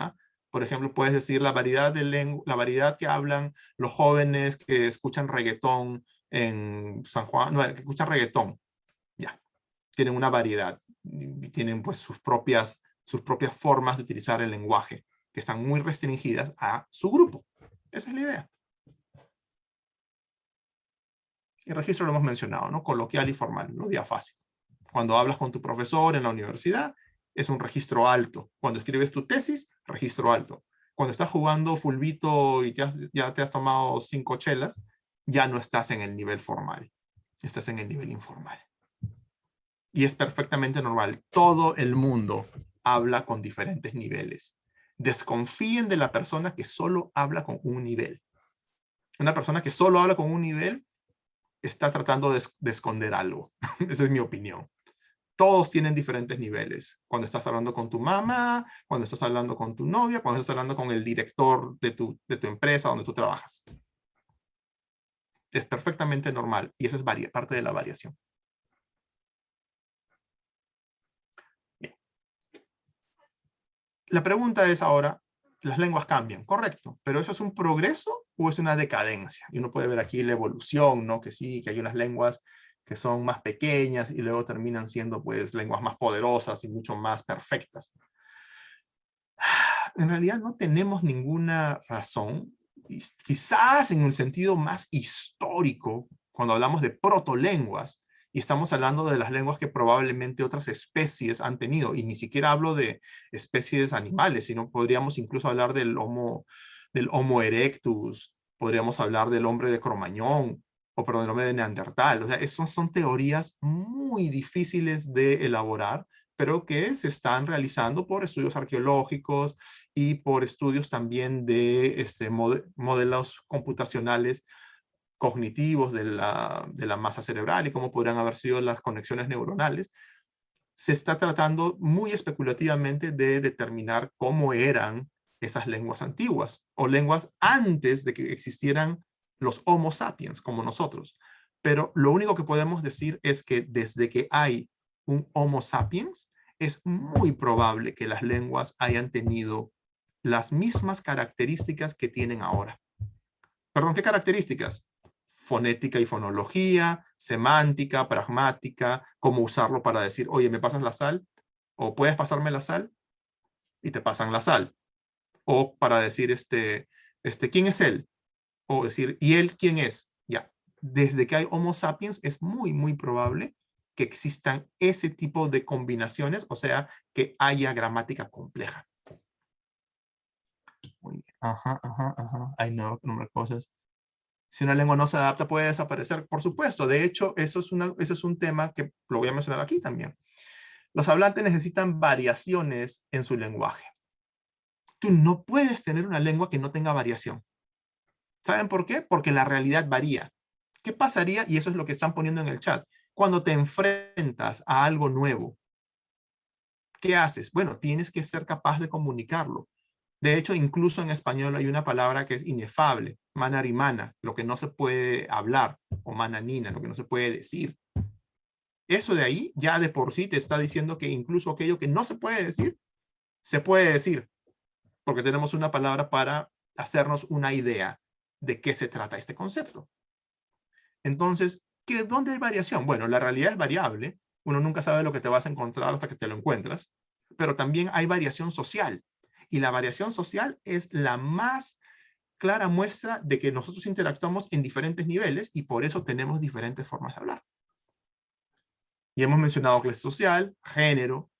Por ejemplo, puedes decir la variedad la variedad que hablan los jóvenes que escuchan reggaetón en San Juan, no, que escuchan reggaetón. Ya, tienen una variedad. Tienen pues sus propias formas de utilizar el lenguaje, que están muy restringidas a su grupo. Esa es la idea. El registro lo hemos mencionado, ¿no? Coloquial y formal, no diafásico. Cuando hablas con tu profesor en la universidad, es un registro alto. Cuando escribes tu tesis, registro alto. cuando estás jugando fulbito y ya te has tomado 5 chelas, ya no estás en el nivel formal, estás en el nivel informal. Y es perfectamente normal. Todo el mundo habla con diferentes niveles. Desconfíen de la persona que solo habla con un nivel. Una persona que solo habla con un nivel está tratando de esconder algo. Esa es mi opinión. Todos tienen diferentes niveles. Cuando estás hablando con tu mamá, cuando estás hablando con tu novia, cuando estás hablando con el director de tu empresa donde tú trabajas. Es perfectamente normal y esa es parte de la variación. Bien. La pregunta es ahora, las lenguas cambian, correcto, pero ¿eso es un progreso o es una decadencia? Y uno puede ver aquí la evolución, ¿no? Que sí, que hay unas lenguas que son más pequeñas y luego terminan siendo pues lenguas más poderosas y mucho más perfectas. En realidad no tenemos ninguna razón, quizás en un sentido más histórico, cuando hablamos de protolenguas, y estamos hablando de las lenguas que probablemente otras especies han tenido, y ni siquiera hablo de especies animales, sino podríamos incluso hablar del Homo erectus, podríamos hablar del hombre de Cromañón, o perdón, del hombre de Neandertal. O sea, esas son teorías muy difíciles de elaborar, pero que se están realizando por estudios arqueológicos y por estudios también de modelos computacionales cognitivos de la masa cerebral y cómo podrían haber sido las conexiones neuronales. Se está tratando muy especulativamente de determinar cómo eran esas lenguas antiguas o lenguas antes de que existieran los Homo sapiens como nosotros. Pero lo único que podemos decir es que desde que hay un Homo sapiens, es muy probable que las lenguas hayan tenido las mismas características que tienen ahora. Perdón, ¿qué características? Fonética y fonología, semántica, pragmática, cómo usarlo para decir, oye, ¿me pasas la sal? O puedes pasarme la sal y te pasan la sal. O para decir, ¿quién es él? O decir, ¿y él quién es? Ya, desde que hay Homo sapiens es muy, muy probable que existan ese tipo de combinaciones, o sea, que haya gramática compleja. Muy bien. Ajá, ajá, ajá. Hay nuevas cosas. Si una lengua no se adapta, puede desaparecer. Por supuesto, de hecho, eso es un tema que lo voy a mencionar aquí también. Los hablantes necesitan variaciones en su lenguaje. Tú no puedes tener una lengua que no tenga variación. ¿Saben por qué? Porque la realidad varía. ¿Qué pasaría? Y eso es lo que están poniendo en el chat. Cuando te enfrentas a algo nuevo, ¿qué haces? Bueno, tienes que ser capaz de comunicarlo. De hecho, incluso en español hay una palabra que es inefable, manarimana, lo que no se puede hablar, o mananina, lo que no se puede decir. Eso de ahí ya de por sí te está diciendo que incluso aquello que no se puede decir, se puede decir, porque tenemos una palabra para hacernos una idea de qué se trata este concepto. Entonces, ¿dónde hay variación? Bueno, la realidad es variable, uno nunca sabe lo que te vas a encontrar hasta que te lo encuentras, pero también hay variación social. Y la variación social es la más clara muestra de que nosotros interactuamos en diferentes niveles y por eso tenemos diferentes formas de hablar. Y hemos mencionado clase social, género,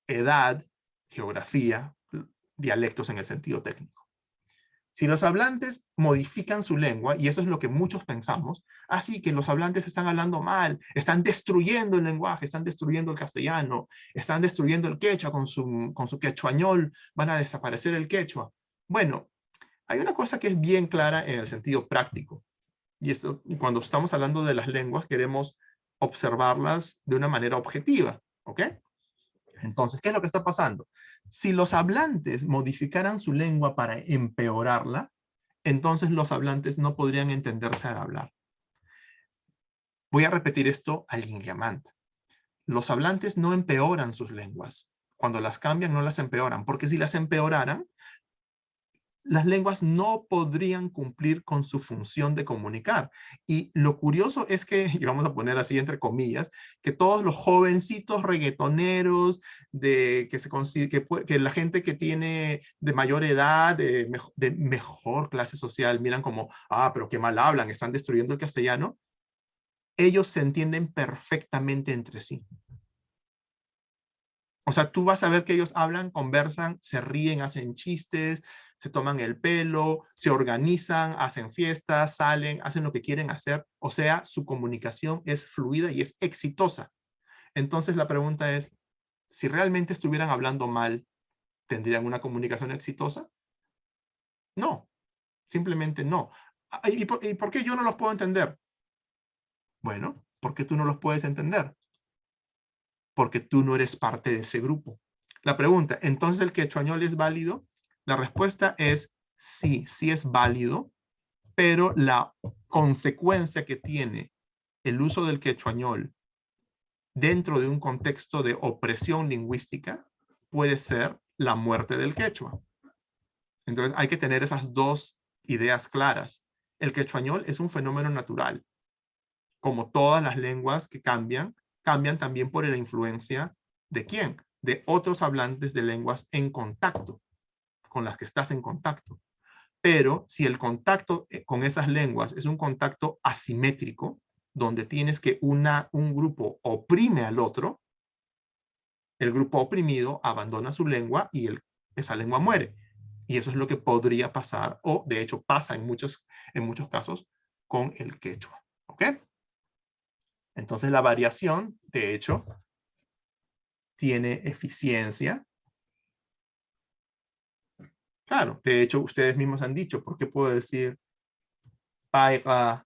edad, geografía, dialectos en el sentido técnico. Si los hablantes modifican su lengua, y eso es lo que muchos pensamos, así que los hablantes están hablando mal, están destruyendo el lenguaje, están destruyendo el castellano, están destruyendo el quechua con su quechuañol, van a desaparecer el quechua. Bueno, hay una cosa que es bien clara en el sentido práctico, y cuando estamos hablando de las lenguas queremos observarlas de una manera objetiva, ¿ok? Entonces, ¿qué es lo que está pasando? Si los hablantes modificaran su lengua para empeorarla, entonces los hablantes no podrían entenderse al hablar. Voy a repetir esto al Inriamant. Los hablantes no empeoran sus lenguas. Cuando las cambian, no las empeoran, porque si las empeoraran, las lenguas no podrían cumplir con su función de comunicar. Y lo curioso es que, y vamos a poner así entre comillas, que todos los jovencitos reggaetoneros, que la gente que tiene de mayor edad, de mejor clase social, miran como, pero qué mal hablan, están destruyendo el castellano. Ellos se entienden perfectamente entre sí. O sea, tú vas a ver que ellos hablan, conversan, se ríen, hacen chistes, se toman el pelo, se organizan, hacen fiestas, salen, hacen lo que quieren hacer. O sea, su comunicación es fluida y es exitosa. Entonces la pregunta es, si realmente estuvieran hablando mal, ¿tendrían una comunicación exitosa? No, simplemente no. ¿Y por qué yo no los puedo entender? Bueno, porque tú no los puedes entender. Porque tú no eres parte de ese grupo. La pregunta, ¿entonces el quechuañol es válido? La respuesta es sí, sí es válido, pero la consecuencia que tiene el uso del quechuañol dentro de un contexto de opresión lingüística puede ser la muerte del quechua. Entonces hay que tener esas dos ideas claras. El quechuañol es un fenómeno natural. Como todas las lenguas que cambian, cambian también por la influencia de quién, de otros hablantes de lenguas en contacto, con las que estás en contacto. Pero si el contacto con esas lenguas es un contacto asimétrico, donde tienes que un grupo oprime al otro, el grupo oprimido abandona su lengua y esa lengua muere. Y eso es lo que podría pasar, o de hecho pasa en muchos casos, con el quechua. ¿Ok? Entonces la variación, de hecho, tiene eficiencia. Claro, de hecho, ustedes mismos han dicho, ¿por qué puedo decir paiga,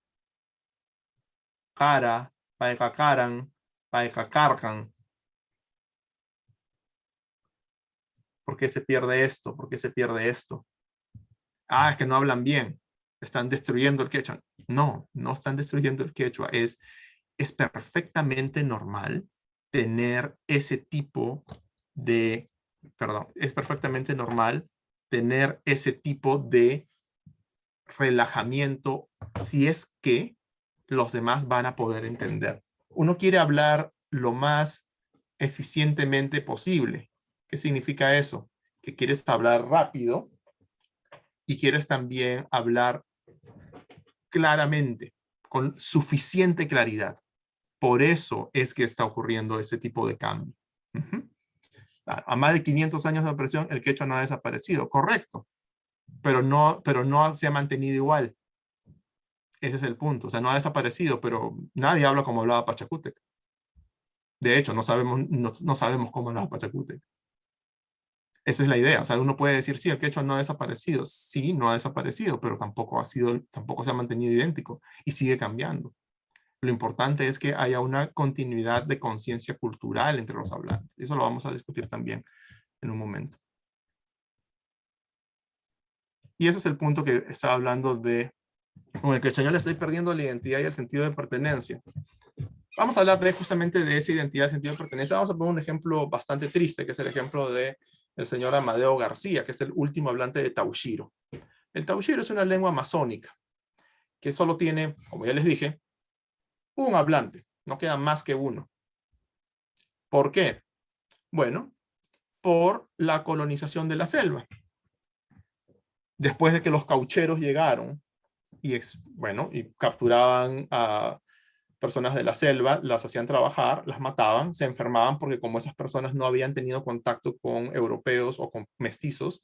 cara, paiga caran, paiga carcan? ¿Por qué se pierde esto? ¿Por qué se pierde esto? Ah, es que no hablan bien. Están destruyendo el quechua. No, no están destruyendo el quechua. Es perfectamente normal tener ese tipo de, perdón, es perfectamente normal tener ese tipo de relajamiento si es que los demás van a poder entender. Uno quiere hablar lo más eficientemente posible. ¿Qué significa eso? Que quieres hablar rápido y quieres también hablar claramente, con suficiente claridad. Por eso es que está ocurriendo ese tipo de cambio. A más de 500 años de opresión, el quechua no ha desaparecido, correcto, pero no se ha mantenido igual. Ese es el punto. O sea, no ha desaparecido, pero nadie habla como hablaba Pachacútec. De hecho, no sabemos cómo hablaba Pachacútec. Esa es la idea. O sea, uno puede decir, sí, el quechua no ha desaparecido. Sí, no ha desaparecido, pero tampoco se ha mantenido idéntico y sigue cambiando. Lo importante es que haya una continuidad de conciencia cultural entre los hablantes. Eso lo vamos a discutir también en un momento. Y ese es el punto que estaba hablando de, con el quechuañol le estoy perdiendo la identidad y el sentido de pertenencia. Vamos a hablar justamente de esa identidad, sentido de pertenencia. Vamos a poner un ejemplo bastante triste, que es el ejemplo de el señor Amadeo García, que es el último hablante de Taushiro. El Taushiro es una lengua amazónica que solo tiene, como ya les dije, un hablante. No queda más que uno. ¿Por qué? Bueno, por la colonización de la selva. Después de que los caucheros llegaron y, y capturaban a personas de la selva, las hacían trabajar, las mataban, se enfermaban porque como esas personas no habían tenido contacto con europeos o con mestizos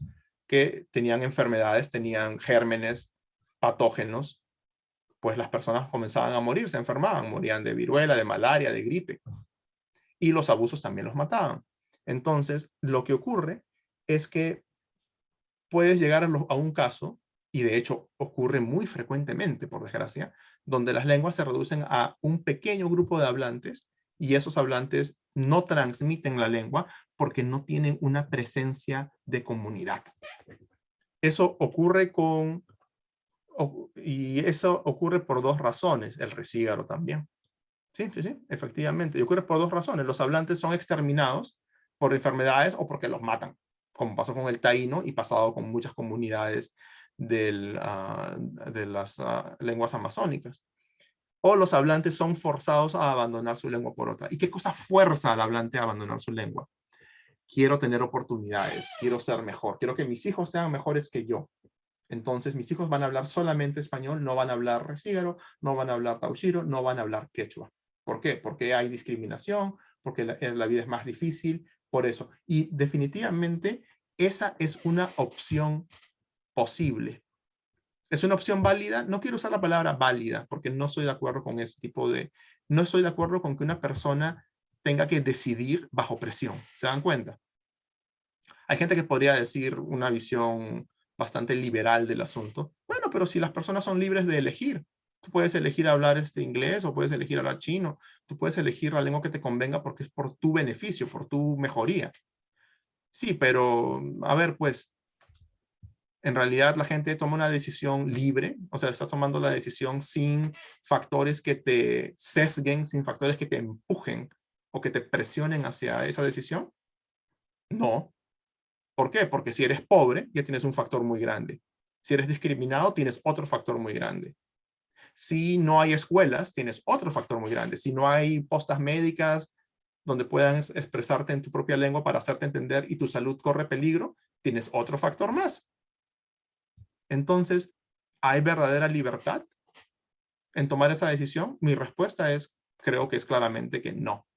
que tenían enfermedades, tenían gérmenes, patógenos, pues las personas comenzaban a morir, se enfermaban, morían de viruela, de malaria, de gripe. Y los abusos también los mataban. Entonces, lo que ocurre es que puedes llegar a un caso, y de hecho ocurre muy frecuentemente, por desgracia, donde las lenguas se reducen a un pequeño grupo de hablantes y esos hablantes no transmiten la lengua porque no tienen una presencia de comunidad. Eso ocurre y eso ocurre por dos razones, el resígaro también. Sí, sí, sí, efectivamente. Y ocurre por dos razones. Los hablantes son exterminados por enfermedades o porque los matan, como pasó con el taíno y pasado con muchas comunidades de las lenguas amazónicas. O los hablantes son forzados a abandonar su lengua por otra. ¿Y qué cosa fuerza al hablante a abandonar su lengua? Quiero tener oportunidades, quiero ser mejor, quiero que mis hijos sean mejores que yo. Entonces mis hijos van a hablar solamente español, no van a hablar resígaro, no van a hablar taushiro, no van a hablar quechua. ¿Por qué? Porque hay discriminación, porque la vida es más difícil, por eso. Y definitivamente esa es una opción posible. ¿Es una opción válida? No quiero usar la palabra válida porque no estoy de acuerdo con ese tipo de... No estoy de acuerdo con que una persona tenga que decidir bajo presión. ¿Se dan cuenta? Hay gente que podría decir una visión bastante liberal del asunto. Bueno, pero si las personas son libres de elegir, tú puedes elegir hablar inglés o puedes elegir hablar chino, tú puedes elegir la lengua que te convenga porque es por tu beneficio, por tu mejoría. Sí, pero a ver, pues, en realidad la gente toma una decisión libre, o sea, está tomando la decisión sin factores que te sesguen, sin factores que te empujen o que te presionen hacia esa decisión. No. ¿Por qué? Porque si eres pobre, ya tienes un factor muy grande. Si eres discriminado, tienes otro factor muy grande. Si no hay escuelas, tienes otro factor muy grande. Si no hay postas médicas donde puedas expresarte en tu propia lengua para hacerte entender y tu salud corre peligro, tienes otro factor más. Entonces, ¿hay verdadera libertad en tomar esa decisión? Mi respuesta es, creo que es claramente que no.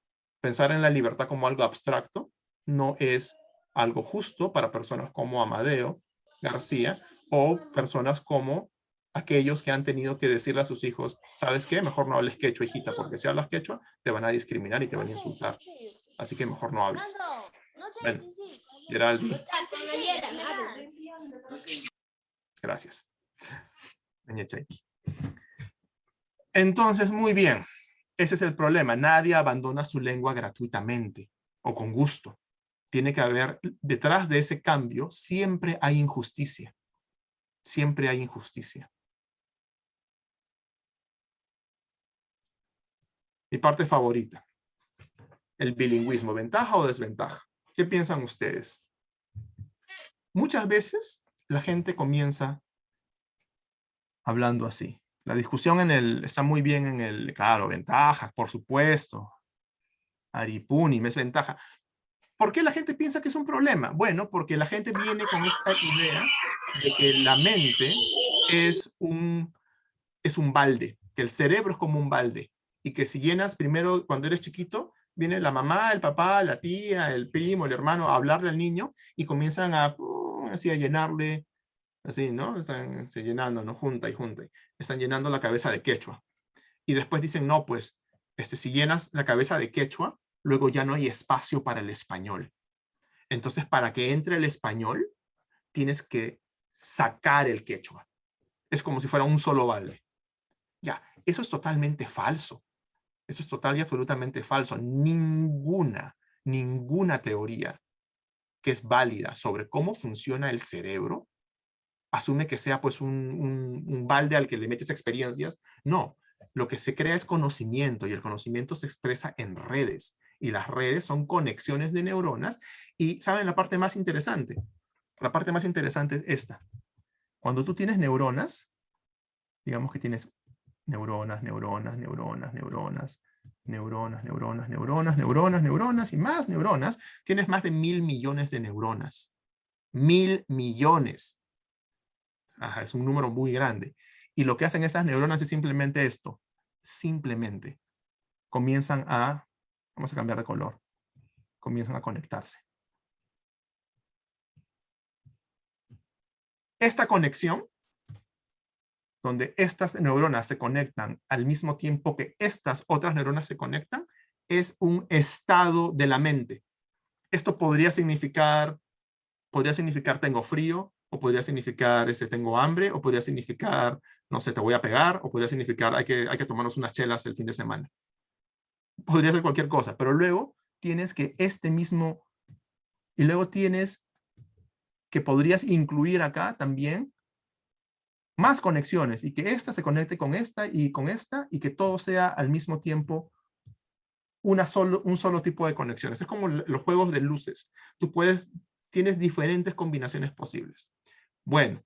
Pensar en la libertad como algo abstracto no es algo justo para personas como Amadeo García o personas como aquellos que han tenido que decirle a sus hijos, ¿sabes qué? Mejor no hables quechua, hijita, porque si hablas quechua te van a discriminar y te van a insultar. Así que mejor no hables. Bueno, Geraldi. Gracias. Entonces, muy bien. Ese es el problema. Nadie abandona su lengua gratuitamente o con gusto. Tiene que haber, detrás de ese cambio, siempre hay injusticia. Siempre hay injusticia. Mi parte favorita. El bilingüismo, ¿ventaja o desventaja? ¿Qué piensan ustedes? Muchas veces la gente comienza hablando así. La discusión está muy bien en el, claro, ventajas, por supuesto. Aripunim es ventaja. ¿Por qué la gente piensa que es un problema? Bueno, porque la gente viene con esta idea de que la mente es un balde, que el cerebro es como un balde, y que si llenas primero, cuando eres chiquito, viene la mamá, el papá, la tía, el primo, el hermano a hablarle al niño y comienzan así a llenarle, así, ¿no? Están llenando, ¿no? Junta y junta. Están llenando la cabeza de quechua. Y después dicen, no, pues, si llenas la cabeza de quechua, luego ya no hay espacio para el español. Entonces, para que entre el español, tienes que sacar el quechua. Es como si fuera un solo balde. Ya, eso es totalmente falso. Eso es total y absolutamente falso. Ninguna teoría que es válida sobre cómo funciona el cerebro asume que sea pues un balde al que le metes experiencias. No, lo que se crea es conocimiento y el conocimiento se expresa en redes. Y las redes son conexiones de neuronas. Y ¿saben la parte más interesante? La parte más interesante es esta. Cuando tú tienes neuronas, digamos que tienes neuronas, neuronas, neuronas, neuronas, neuronas, neuronas, neuronas, neuronas, neuronas y más neuronas, tienes más de 1.000 millones de neuronas. 1.000 millones. Ajá, es un número muy grande. Y lo que hacen estas neuronas es simplemente esto. Simplemente comienzan a, vamos a cambiar de color, comienzan a conectarse. Esta conexión, donde estas neuronas se conectan al mismo tiempo que estas otras neuronas se conectan, es un estado de la mente. Esto podría significar tengo frío, o podría significar tengo hambre, o podría significar, no sé, te voy a pegar, o podría significar hay que tomarnos unas chelas el fin de semana. Podría ser cualquier cosa, pero luego tienes que y luego tienes que podrías incluir acá también más conexiones y que esta se conecte con esta y que todo sea al mismo tiempo un solo tipo de conexiones. Es como los juegos de luces. Tienes diferentes combinaciones posibles. Bueno,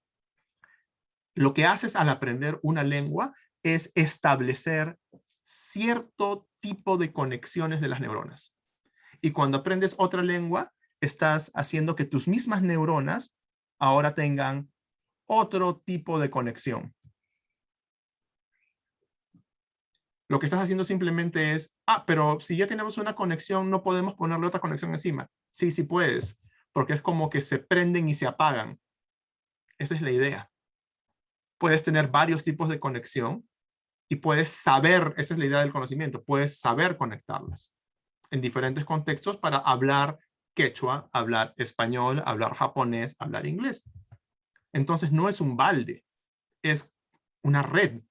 lo que haces al aprender una lengua es establecer cierto tipo de conexiones de las neuronas. Y cuando aprendes otra lengua, estás haciendo que tus mismas neuronas ahora tengan otro tipo de conexión. Lo que estás haciendo simplemente es, pero si ya tenemos una conexión, no podemos ponerle otra conexión encima. Sí, sí puedes, porque es como que se prenden y se apagan. Esa es la idea. Puedes tener varios tipos de conexión y puedes saber, esa es la idea del conocimiento, puedes saber conectarlas en diferentes contextos para hablar quechua, hablar español, hablar japonés, hablar inglés. Entonces no es un balde, es una red.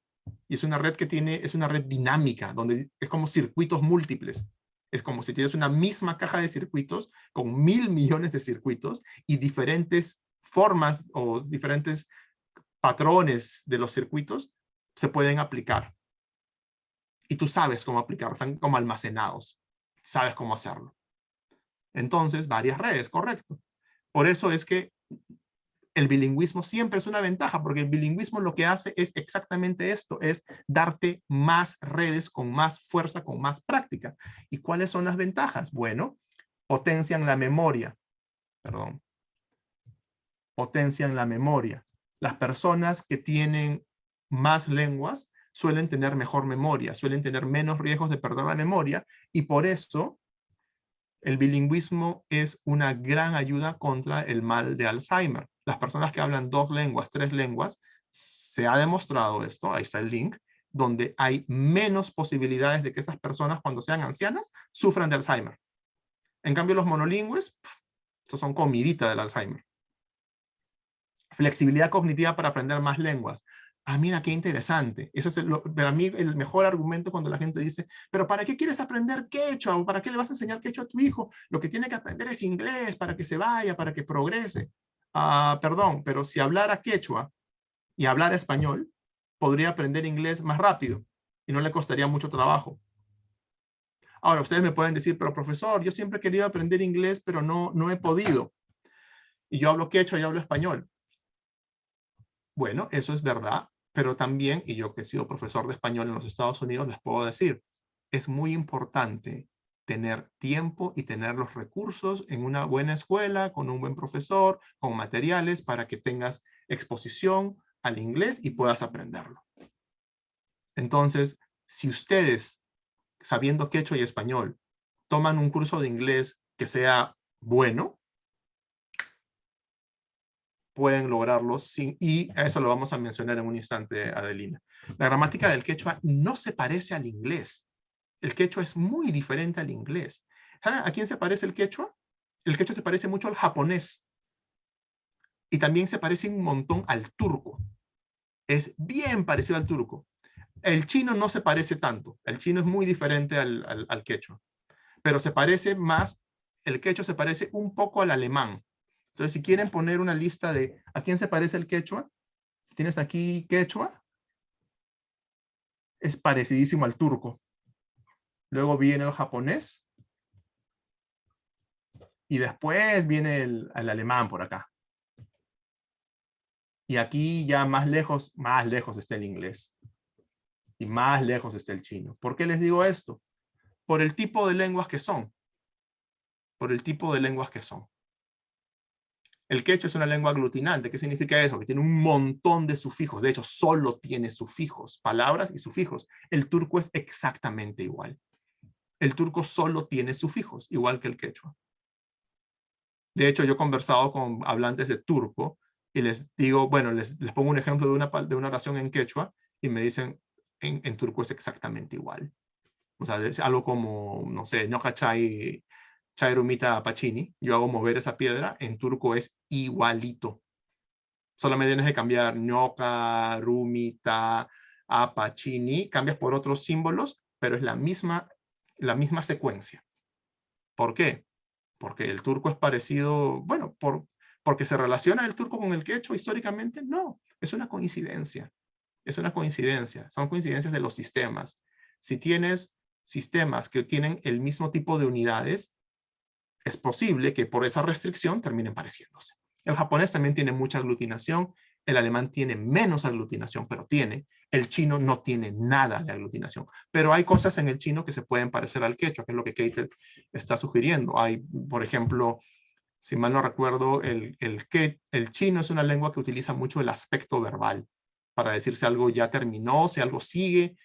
Y es una red que es una red dinámica, donde es como circuitos múltiples. Es como si tienes una misma caja de circuitos con 1000 millones de circuitos y diferentes formas o diferentes patrones de los circuitos se pueden aplicar. Y tú sabes cómo aplicarlos, están como almacenados. Sabes cómo hacerlo. Entonces, varias redes, correcto. Por eso es que el bilingüismo siempre es una ventaja, porque el bilingüismo lo que hace es exactamente esto, es darte más redes con más fuerza, con más práctica. ¿Y cuáles son las ventajas? Bueno, potencian la memoria. Perdón. Potencian la memoria. Las personas que tienen más lenguas suelen tener mejor memoria, suelen tener menos riesgos de perder la memoria, y por eso el bilingüismo es una gran ayuda contra el mal de Alzheimer. Las personas que hablan 2 lenguas, 3 lenguas, se ha demostrado esto, ahí está el link, donde hay menos posibilidades de que esas personas cuando sean ancianas sufran de Alzheimer. En cambio los monolingües, estos son comidita del Alzheimer. Flexibilidad cognitiva para aprender más lenguas. Ah, mira, qué interesante. Eso es para mí el mejor argumento cuando la gente dice, pero ¿para qué quieres aprender quechua? ¿O para qué le vas a enseñar quechua a tu hijo? Lo que tiene que aprender es inglés para que se vaya, para que progrese. Perdón, pero si hablara quechua y hablara español, podría aprender inglés más rápido y no le costaría mucho trabajo. Ahora, ustedes me pueden decir, pero profesor, yo siempre he querido aprender inglés, pero no he podido. Y yo hablo quechua y hablo español. Bueno, eso es verdad, pero también, y yo que he sido profesor de español en los Estados Unidos, les puedo decir, es muy importante tener tiempo y tener los recursos en una buena escuela, con un buen profesor, con materiales para que tengas exposición al inglés y puedas aprenderlo. Entonces, si ustedes, sabiendo quechua y español, toman un curso de inglés que sea bueno, pueden lograrlo y eso lo vamos a mencionar en un instante, Adelina. La gramática del quechua no se parece al inglés. El quechua es muy diferente al inglés. ¿Saben a quién se parece el quechua? El quechua se parece mucho al japonés. Y también se parece un montón al turco. Es bien parecido al turco. El chino no se parece tanto. El chino es muy diferente al quechua. Pero se parece más, el quechua se parece un poco al alemán. Entonces, si quieren poner una lista de a quién se parece el quechua, si tienes aquí quechua, es parecidísimo al turco. Luego viene el japonés. Y después viene el alemán por acá. Y aquí ya más lejos está el inglés. Y más lejos está el chino. ¿Por qué les digo esto? Por el tipo de lenguas que son. Por el tipo de lenguas que son. El quechua es una lengua aglutinante. ¿Qué significa eso? Que tiene un montón de sufijos. De hecho, solo tiene sufijos, palabras y sufijos. El turco es exactamente igual. El turco solo tiene sufijos, igual que el quechua. De hecho, yo he conversado con hablantes de turco y les digo, bueno, les pongo un ejemplo de una oración en quechua y me dicen, en turco es exactamente igual. O sea, es algo como, no sé, no cachai chairumita pachini, yo hago mover esa piedra, en turco es igualito. Solamente tienes que cambiar ñoca, rumita, apachini, cambias por otros símbolos, pero es la misma secuencia. ¿Por qué? Porque el turco es parecido, bueno, porque se relaciona el turco con el quechua históricamente, no, es una coincidencia. Es una coincidencia, son coincidencias de los sistemas. Si tienes sistemas que tienen el mismo tipo de unidades, es posible que por esa restricción terminen pareciéndose. El japonés también tiene mucha aglutinación, el alemán tiene menos aglutinación, pero tiene. El chino no tiene nada de aglutinación. Pero hay cosas en el chino que se pueden parecer al quechua, que es lo que Keitel está sugiriendo. Hay, por ejemplo, si mal no recuerdo, el chino es una lengua que utiliza mucho el aspecto verbal para decir si algo ya terminó, si algo sigue,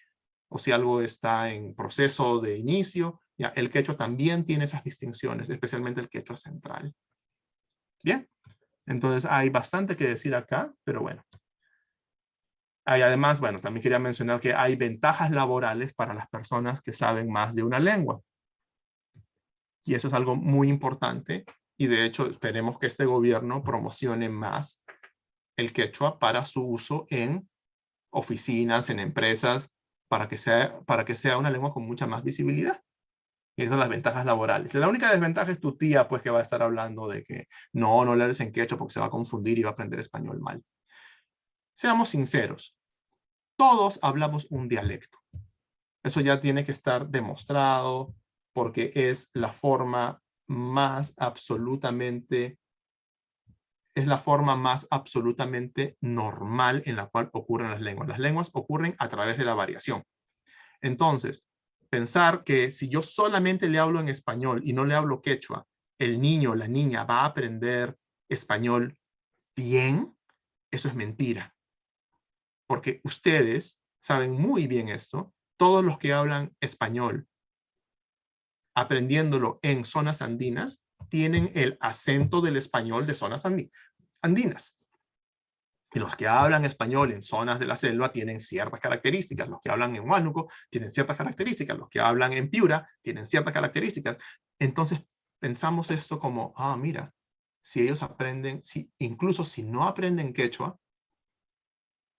o si algo está en proceso de inicio. Ya, el quechua también tiene esas distinciones, especialmente el quechua central. Bien, Entonces hay bastante que decir acá, pero bueno. Hay además, bueno, también quería mencionar que hay ventajas laborales para las personas que saben más de una lengua. Y eso es algo muy importante. Y de hecho, esperemos que este gobierno promocione más el quechua para su uso en oficinas, en empresas, para que sea una lengua con mucha más visibilidad. Y esas son las ventajas laborales. La única desventaja es tu tía, pues, que va a estar hablando de que no le hables en quechua porque se va a confundir y va a aprender español mal. Seamos sinceros, todos hablamos un dialecto. Eso ya tiene que estar demostrado porque es la forma más absolutamente normal en la cual ocurren las lenguas. Las lenguas ocurren a través de la variación. Entonces, pensar que si yo solamente le hablo en español y no le hablo quechua, el niño o la niña va a aprender español bien, eso es mentira. Porque ustedes saben muy bien esto. Todos los que hablan español, aprendiéndolo en zonas andinas, tienen el acento del español de zonas andinas. Y los que hablan español en zonas de la selva tienen ciertas características. Los que hablan en Huánuco tienen ciertas características. Los que hablan en Piura tienen ciertas características. Entonces, pensamos esto como, mira, si ellos aprenden, incluso si no aprenden quechua,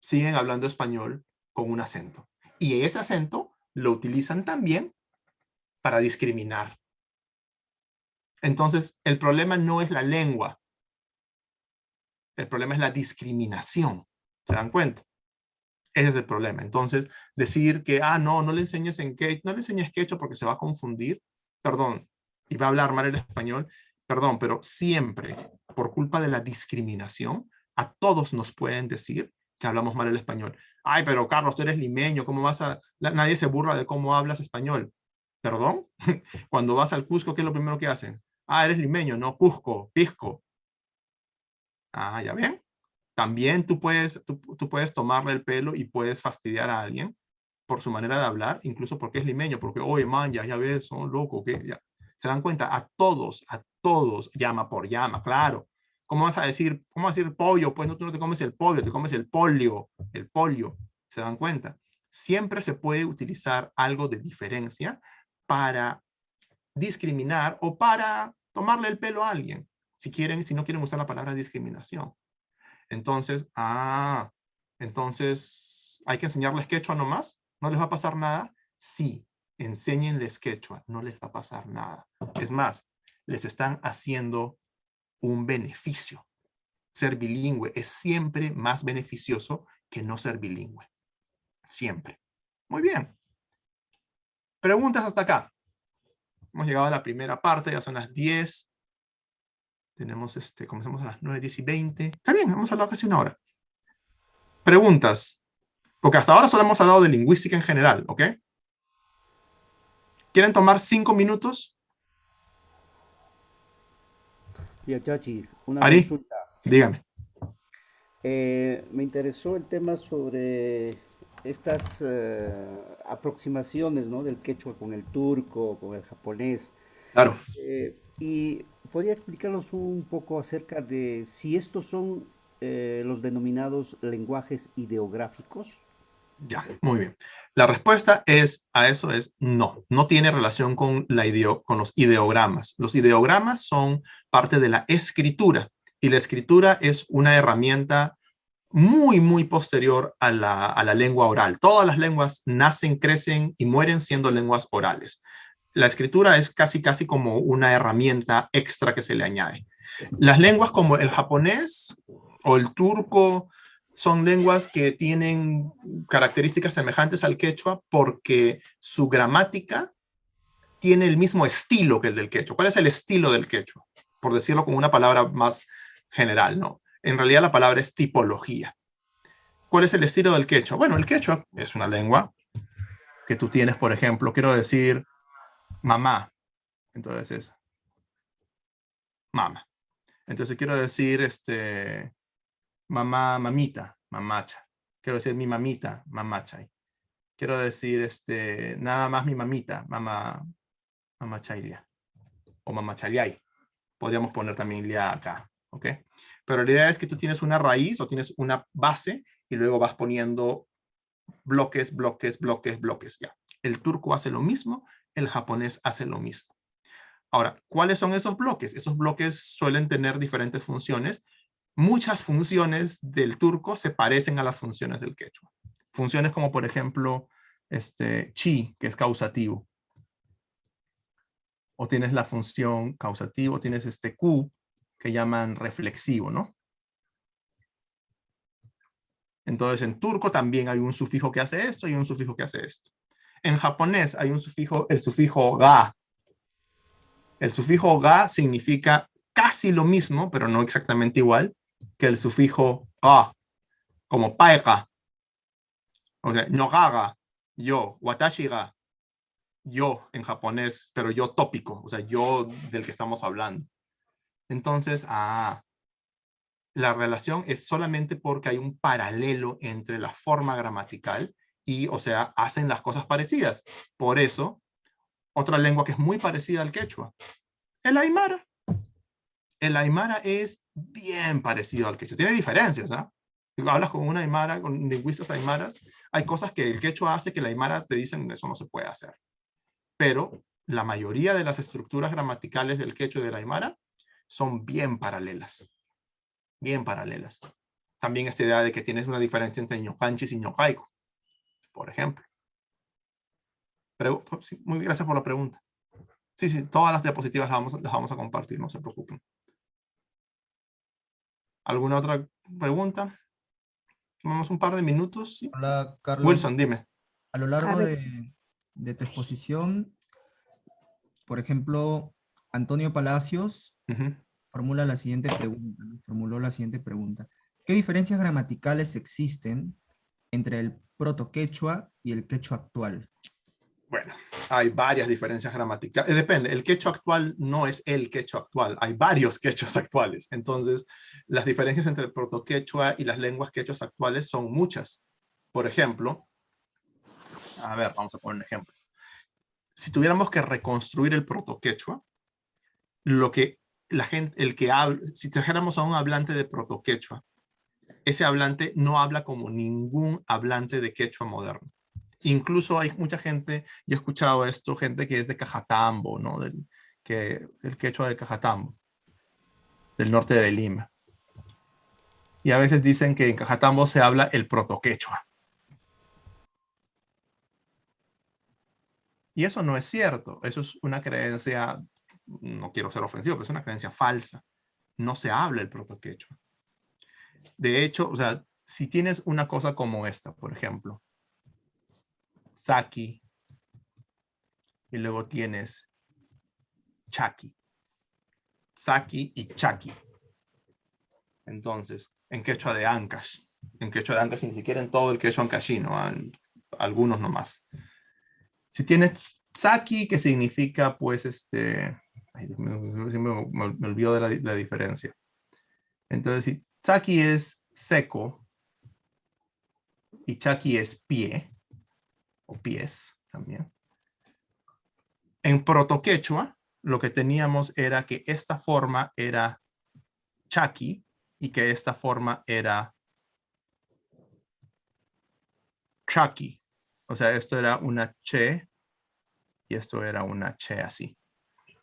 siguen hablando español con un acento. Y ese acento lo utilizan también para discriminar. Entonces, el problema no es la lengua. El problema es la discriminación. ¿Se dan cuenta? Ese es el problema. Entonces, decir que, no le enseñes no le enseñes quechua porque se va a confundir, perdón, y va a hablar mal el español, perdón, pero siempre, por culpa de la discriminación, a todos nos pueden decir que hablamos mal el español. Ay, pero Carlos, tú eres limeño, ¿cómo vas a...? Nadie se burla de cómo hablas español. ¿Perdón? Cuando vas al Cusco, ¿qué es lo primero que hacen? Eres limeño, no Cusco, Pisco. ¿Ya ven? También tú puedes tomarle el pelo y puedes fastidiar a alguien por su manera de hablar, incluso porque es limeño, porque, oye, man, ya ves, son locos, ¿qué? Ya. ¿Se dan cuenta? A todos, llama por llama, claro. ¿Cómo vas a decir pollo? Pues no, tú no te comes el pollo, te comes el polio. ¿Se dan cuenta? Siempre se puede utilizar algo de diferencia para discriminar o para tomarle el pelo a alguien, si no quieren usar la palabra discriminación. Entonces, entonces, ¿hay que enseñarles quechua nomás? ¿No les va a pasar nada? Sí, enséñenles quechua, no les va a pasar nada. Es más, les están haciendo un beneficio. Ser bilingüe es siempre más beneficioso que no ser bilingüe. Siempre. Muy bien. Preguntas hasta acá. Hemos llegado a la primera parte, ya son las 10. Comenzamos a las 9, 10 y 20. Está bien, hemos hablado casi una hora. Preguntas. Porque hasta ahora solo hemos hablado de lingüística en general, ¿ok? ¿Quieren tomar 5 minutos? Y Chachi, una Ari, consulta. dígame. Me interesó el tema sobre estas aproximaciones, ¿no? Del quechua con el turco, con el japonés. Claro. Y podría explicarnos un poco acerca de si estos son los denominados lenguajes ideográficos. Ya, muy bien. La respuesta a eso es no. No tiene relación con los ideogramas. Los ideogramas son parte de la escritura. Y la escritura es una herramienta muy, muy posterior a la lengua oral. Todas las lenguas nacen, crecen y mueren siendo lenguas orales. La escritura es casi como una herramienta extra que se le añade. Las lenguas como el japonés o el turco son lenguas que tienen características semejantes al quechua porque su gramática tiene el mismo estilo que el del quechua. ¿Cuál es el estilo del quechua? Por decirlo con una palabra más general, ¿no? En realidad la palabra es tipología. ¿Cuál es el estilo del quechua? Bueno, el quechua es una lengua que tú tienes, por ejemplo, quiero decir mamá. Entonces es mamá. Entonces quiero decir mamá, mamita, mamacha. Quiero decir mi mamita, mamachay. Quiero decir nada más mi mamita, mamachaylia o mamachayay. Podríamos poner también lia acá. ¿ok? Pero la idea es que tú tienes una raíz o tienes una base y luego vas poniendo bloques, bloques, bloques, bloques, ya. El turco hace lo mismo, el japonés hace lo mismo. Ahora, ¿cuáles son esos bloques? Esos bloques suelen tener diferentes funciones. Muchas funciones del turco se parecen a las funciones del quechua. Funciones como, por ejemplo, chi, que es causativo. O tienes la función causativo, tienes ku, que llaman reflexivo, ¿no? Entonces, en turco también hay un sufijo que hace esto y un sufijo que hace esto. En japonés hay un sufijo, el sufijo ga. El sufijo ga significa casi lo mismo, pero no exactamente igual, que el sufijo ga, como paeka. O sea, nogaga, yo, watashi ga, yo en japonés, pero yo tópico, o sea, yo del que estamos hablando. Entonces, la relación es solamente porque hay un paralelo entre la forma gramatical y, o sea, hacen las cosas parecidas. Por eso, otra lengua que es muy parecida al quechua, el aymara. El aymara es bien parecido al quechua. Tiene diferencias, ¿ah? Si hablas con una aymara, con lingüistas aymaras, hay cosas que el quechua hace que el aymara te dicen eso no se puede hacer. Pero la mayoría de las estructuras gramaticales del quechua y del aymara son bien paralelas. Bien paralelas. También esta idea de que tienes una diferencia entre ñocanchis y ñocaico, por ejemplo. Pero, sí, muy gracias por la pregunta. Sí, sí, todas las diapositivas las vamos a compartir, no se preocupen. ¿Alguna otra pregunta? Tomamos un par de minutos. ¿Sí? Hola, Carlos. Wilson, dime. A lo A largo ver. de tu exposición, por ejemplo, Antonio Palacios Ujú. formuló la siguiente pregunta. ¿Qué diferencias gramaticales existen entre el proto-quechua y el quechua actual? Bueno, hay varias diferencias gramaticales. Depende, el quechua actual no es el quechua actual. Hay varios quechuas actuales. Entonces, las diferencias entre el proto-quechua y las lenguas quechuas actuales son muchas. Por ejemplo, a ver, vamos a poner un ejemplo. Si tuviéramos que reconstruir el proto-quechua, lo que la gente, el que habla, si trajéramos a un hablante de proto-quechua, ese hablante no habla como ningún hablante de quechua moderno. Incluso hay mucha gente, yo he escuchado esto, gente que es de Cajatambo, ¿no? El quechua de Cajatambo, del norte de Lima. Y a veces dicen que en Cajatambo se habla el proto-quechua. Y eso no es cierto. Eso es una creencia, no quiero ser ofensivo, pero es una creencia falsa. No se habla el proto-quechua. De hecho, o sea, si tienes una cosa como esta, por ejemplo, Saki, y luego tienes Chaki. Saki y Chaki. Entonces, en quechua de Ancash. En quechua de Ancash, ni siquiera en todo el quechua ancashino, algunos nomás. Si tienes Saki, que significa, pues, ay, me olvido de la diferencia. Entonces, si Saki es seco y Chaki es pie, o pies también. En proto-quechua, lo que teníamos era que esta forma era Chaki y que esta forma era Chaki. O sea, esto era una che y esto era una che así.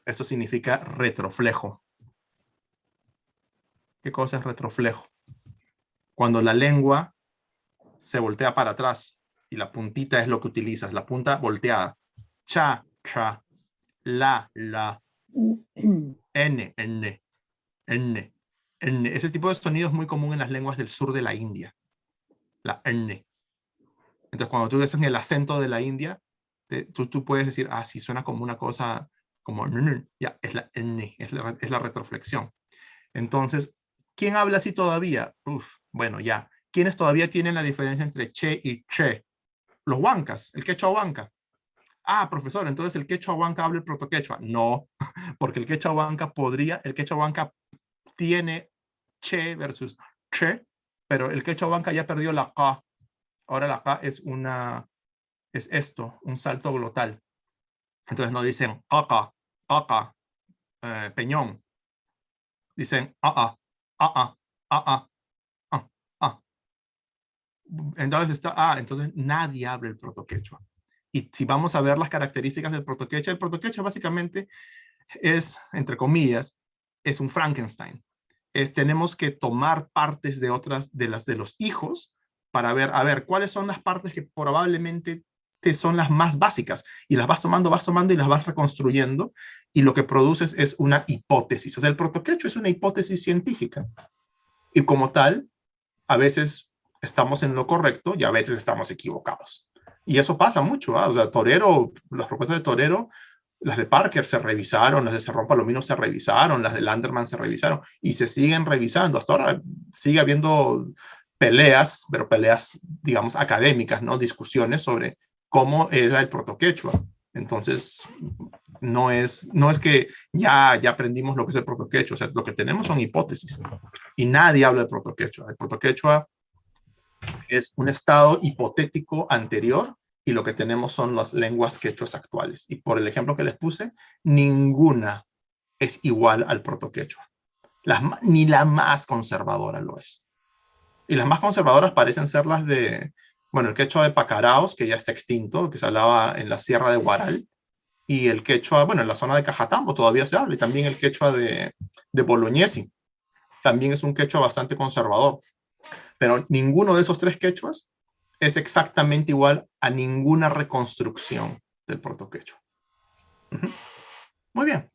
Esto significa retroflejo. ¿Qué cosa es retroflejo? Cuando la lengua se voltea para atrás y la puntita es lo que utilizas, la punta volteada. Cha, cha, la, n, n, n, n. Ese tipo de sonido es muy común en las lenguas del sur de la India. La n. Entonces, cuando tú dices el acento de la India, tú puedes decir, sí, suena como una cosa, como ya, es la n, es la retroflexión. Entonces, ¿quién habla así todavía? Bueno, ya. ¿Quiénes todavía tienen la diferencia entre che y che? Los huancas, el quechua huanca. Profesor, entonces el quechua huanca habla el proto-quechua. No, porque el quechua huanca tiene che versus che, pero el quechua huanca ya perdió la ka. Ahora la ka es esto, un salto glotal. Entonces no dicen caca, peñón. Dicen ah, ah, ah. Entonces nadie habla el protoquechua. Y si vamos a ver las características del protoquechua, el protoquechua básicamente es, entre comillas, es un Frankenstein. Tenemos que tomar partes de otras, de las de los hijos, para ver, a ver, cuáles son las partes que probablemente son las más básicas, y las vas tomando y las vas reconstruyendo, y lo que produces es una hipótesis. O sea, el protoquechua es una hipótesis científica, y como tal, a veces estamos en lo correcto y a veces estamos equivocados. Y eso pasa mucho, ¿eh? O sea, Torero, las propuestas de Torero, las de Parker se revisaron, las de Cerrón Palomino se revisaron, las de Landerman se revisaron y se siguen revisando. Hasta ahora sigue habiendo peleas, pero peleas, digamos, académicas, ¿no? Discusiones sobre cómo era el protoquechua. Entonces, no es que ya aprendimos lo que es el protoquechua. O sea, lo que tenemos son hipótesis y nadie habla del protoquechua. El protoquechua es un estado hipotético anterior y lo que tenemos son las lenguas quechuas actuales. Y por el ejemplo que les puse, ninguna es igual al protoquechua. Ni la más conservadora lo es. Y las más conservadoras parecen ser las de, bueno, el quechua de Pacaraos, que ya está extinto, que se hablaba en la Sierra de Guaral, y el quechua, bueno, en la zona de Cajatambo todavía se habla, y también el quechua de Bolognesi. También es un quechua bastante conservador. Pero ninguno de esos tres quechuas es exactamente igual a ninguna reconstrucción del protoquechua. Muy bien.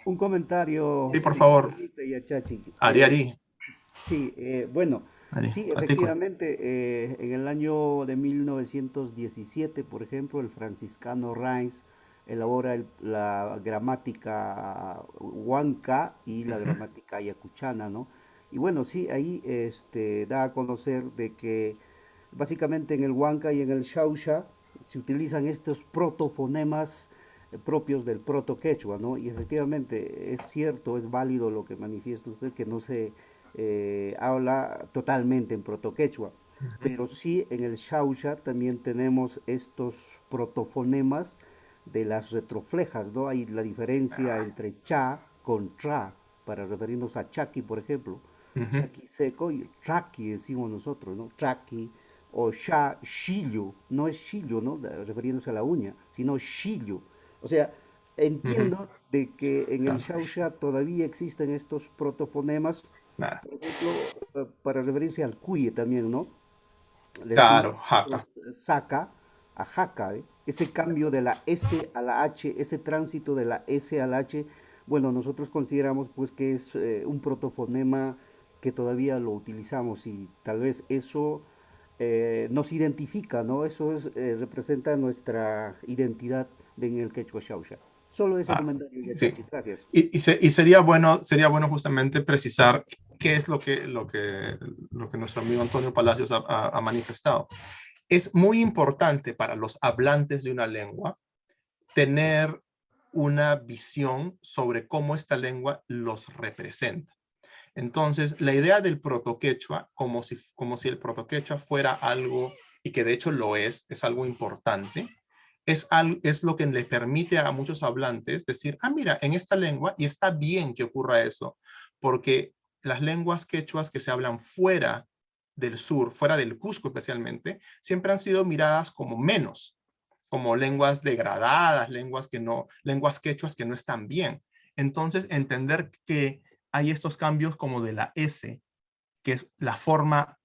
Un comentario, Sí, por si me favor. permite, Yachachi. Ari. Sí, bueno, Ari, sí, artículo. efectivamente, en el año de 1917, por ejemplo, el franciscano Reins elabora la gramática huanca y la gramática ayacuchana, ¿no? Y bueno, sí, ahí da a conocer de que básicamente en el huanca y en el xauxa se utilizan estos protofonemas propios del proto-quechua, ¿no? Y efectivamente es cierto, es válido lo que manifiesta usted, que no se habla totalmente en proto-quechua, pero sí en el xauxa también tenemos estos protofonemas de las retroflejas, ¿no? Hay la diferencia entre cha con tra, para referirnos a chaki, por ejemplo. Chaki seco y traki decimos nosotros, ¿no? Traki o shillo, no es shillo, ¿no? Refiriéndose a la uña, sino shillo. O sea, entiendo de que en el Claro, xauxa todavía existen estos protofonemas, claro, por ejemplo, para referirse al cuye también, ¿no? Le decimos claro, nosotros jaca. saca a jaca, ¿eh? Ese cambio de la S a la H, ese tránsito de la S a la H, bueno, nosotros consideramos pues que es un protofonema que todavía lo utilizamos y tal vez eso nos identifica, ¿no? Eso representa nuestra identidad en el quechua xauxa. Solo ese Ah, comentario, ya, sí. Chachi, gracias. Y sería bueno justamente precisar qué es lo que nuestro amigo Antonio Palacios ha manifestado. Es muy importante para los hablantes de una lengua tener una visión sobre cómo esta lengua los representa. Entonces, la idea del protoquechua, como si el protoquechua fuera algo, y que de hecho lo es algo importante, es lo que le permite a muchos hablantes decir, mira, en esta lengua, y está bien que ocurra eso, porque las lenguas quechuas que se hablan fuera del sur, fuera del Cusco especialmente, siempre han sido miradas como menos, como lenguas degradadas, lenguas quechuas que no están bien. Entonces, entender que hay estos cambios como de la S, que es la forma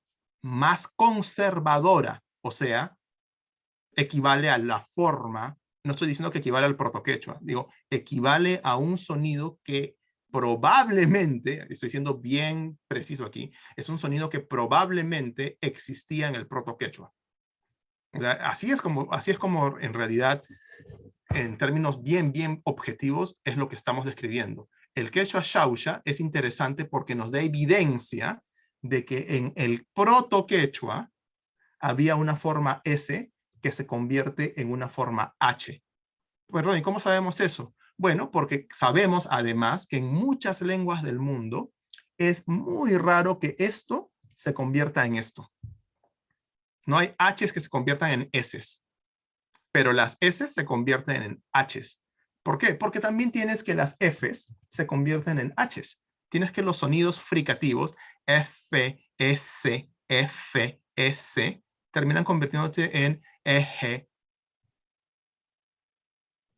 más conservadora, o sea, equivale a la forma, no estoy diciendo que equivale al protoquechua, digo, equivale a un sonido que probablemente, estoy siendo bien preciso aquí, es un sonido que probablemente existía en el protoquechua. O sea, así es como en realidad, en términos bien objetivos, es lo que estamos describiendo. El quechua xauxa es interesante porque nos da evidencia de que en el proto-quechua había una forma S que se convierte en una forma H. Perdón, ¿y cómo sabemos eso? Bueno, porque sabemos además que en muchas lenguas del mundo es muy raro que esto se convierta en esto. No hay H's que se conviertan en S's, pero las S's se convierten en H's. ¿Por qué? Porque también tienes que las F's se convierten en H's. tienes que los sonidos fricativos, F, S, F, S, terminan convirtiéndose en EG,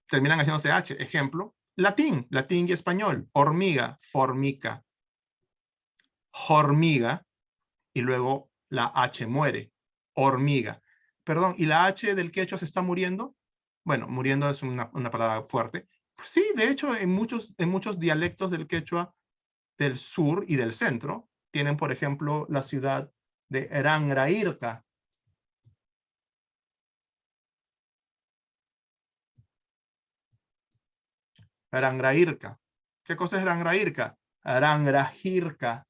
terminan haciéndose H. Ejemplo, latín y español, hormiga, formica, hormiga, y luego la H muere, hormiga. Perdón, ¿y la H del quechua se está muriendo? Bueno, muriendo es una palabra fuerte. Pues sí, de hecho, en muchos dialectos del quechua del sur y del centro, tienen, por ejemplo, la ciudad de Rangrairca. Rangrairca. ¿Qué cosa es Rangrairca? Rangrajirca.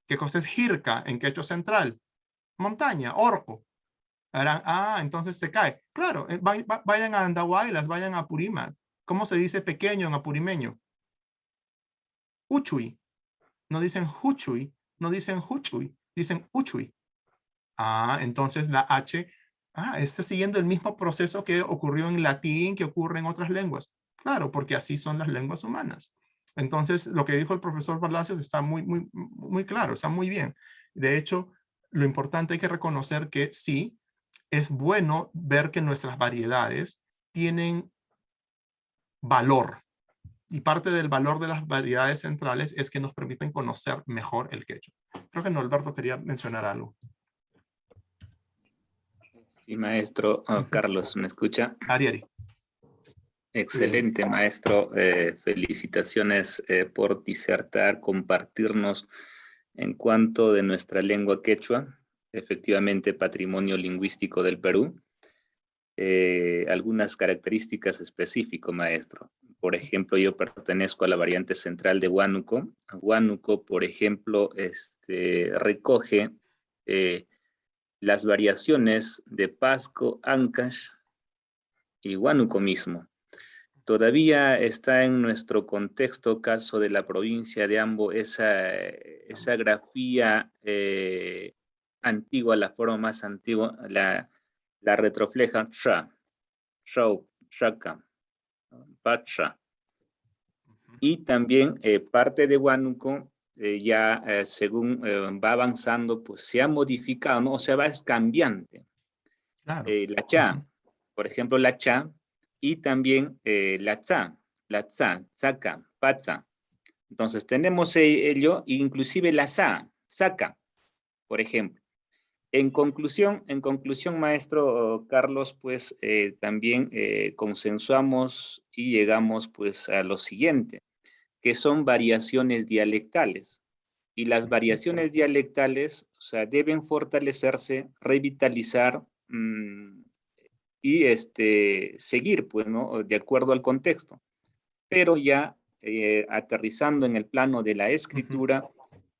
¿Qué cosa es jirca en quechua central? Montaña, orco. Entonces se cae. Claro, vayan a Andahuaylas, vayan a Apurímac. ¿Cómo se dice pequeño en apurimeño? Uchuy. No dicen huchuy, no dicen huchuy, dicen uchuy. Entonces la H, está siguiendo el mismo proceso que ocurrió en latín, que ocurre en otras lenguas. Claro, porque así son las lenguas humanas. Entonces, lo que dijo el profesor Palacios está muy claro, está muy bien. De hecho, lo importante hay que reconocer que sí, es bueno ver que nuestras variedades tienen valor. Y parte del valor de las variedades centrales es que nos permiten conocer mejor el quechua. Creo que Norberto quería mencionar algo. Sí, maestro. Carlos, ¿me escucha? Ari. Excelente, maestro. Felicitaciones por disertar, compartirnos en cuanto de nuestra lengua quechua, efectivamente patrimonio lingüístico del Perú. Algunas características específicas, maestro. Por ejemplo, yo pertenezco a la variante central de Huánuco. Huánuco, por ejemplo, recoge las variaciones de Pasco, Ancash y Huánuco mismo. Todavía está en nuestro contexto, caso de la provincia de Ambo, esa grafía antigua, la forma más antigua, la retrofleja tra, trau, traca, pacha. Y también parte de Huánuco, según va avanzando, pues se ha modificado, ¿no? O sea, va cambiante. Claro. La cha, por ejemplo, la cha, y también la tza, tzaca, patza. Entonces tenemos ello, inclusive la saca, por ejemplo. En conclusión, maestro Carlos, pues también consensuamos y llegamos pues a lo siguiente, que son variaciones dialectales. Y las variaciones dialectales, o sea, deben fortalecerse, revitalizar y seguir, pues, ¿no? De acuerdo al contexto. Pero ya aterrizando en el plano de la escritura,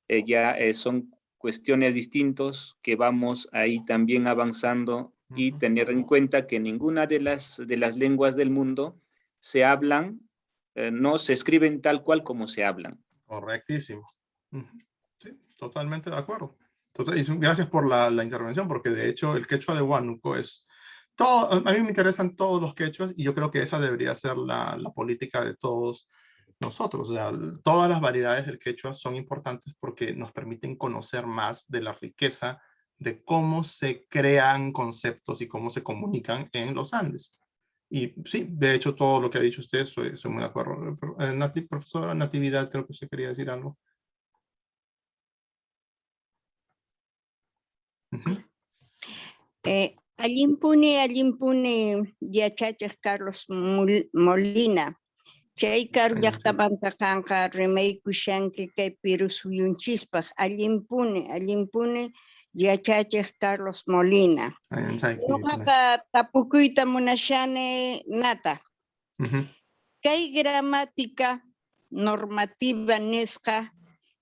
ya son cuestiones distintas que vamos ahí también avanzando y tener en cuenta que ninguna de las lenguas del mundo se hablan, no se escriben tal cual como se hablan. Correctísimo. Sí, totalmente de acuerdo. Y gracias por la intervención, porque de hecho el quechua de Huánuco es todo. A mí me interesan todos los quechuas y yo creo que esa debería ser la política de todos nosotros. O sea, todas las variedades del quechua son importantes porque nos permiten conocer más de la riqueza de cómo se crean conceptos y cómo se comunican en los Andes. Y sí, de hecho, todo lo que ha dicho usted, soy muy de acuerdo. Profesora Natividad, creo que usted quería decir algo. Allimpune yachachaq Carlos Molina. Chay llaqtamanta kanqa rimaykushanki kay Perú suyunchispaq allimpune yachachaq Carlos Molina. Ñuqaqa tapukuyta munashani nata. Kay gramática normativa nisqa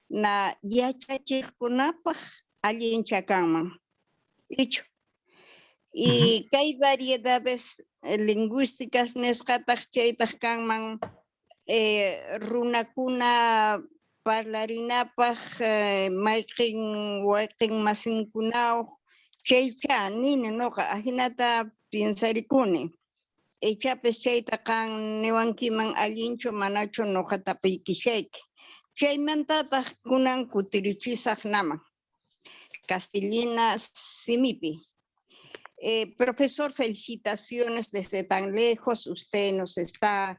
na yachachiqkunapaq allincha kanman. Ichu. Y kay variedades lingüísticas nisqataq chaytaq kanman runakuna parlarinapaq mayqin wayqin masinkunawaq chaycha nini ñuqa ahinata piensarikuni. Echapes chayta kan niwankiman allinchu manachu noqatapiykishayki. Chaymantataq kunan kutirichisaq naman. Castellina Simipi. Profesor, felicitaciones desde tan lejos. Usted nos está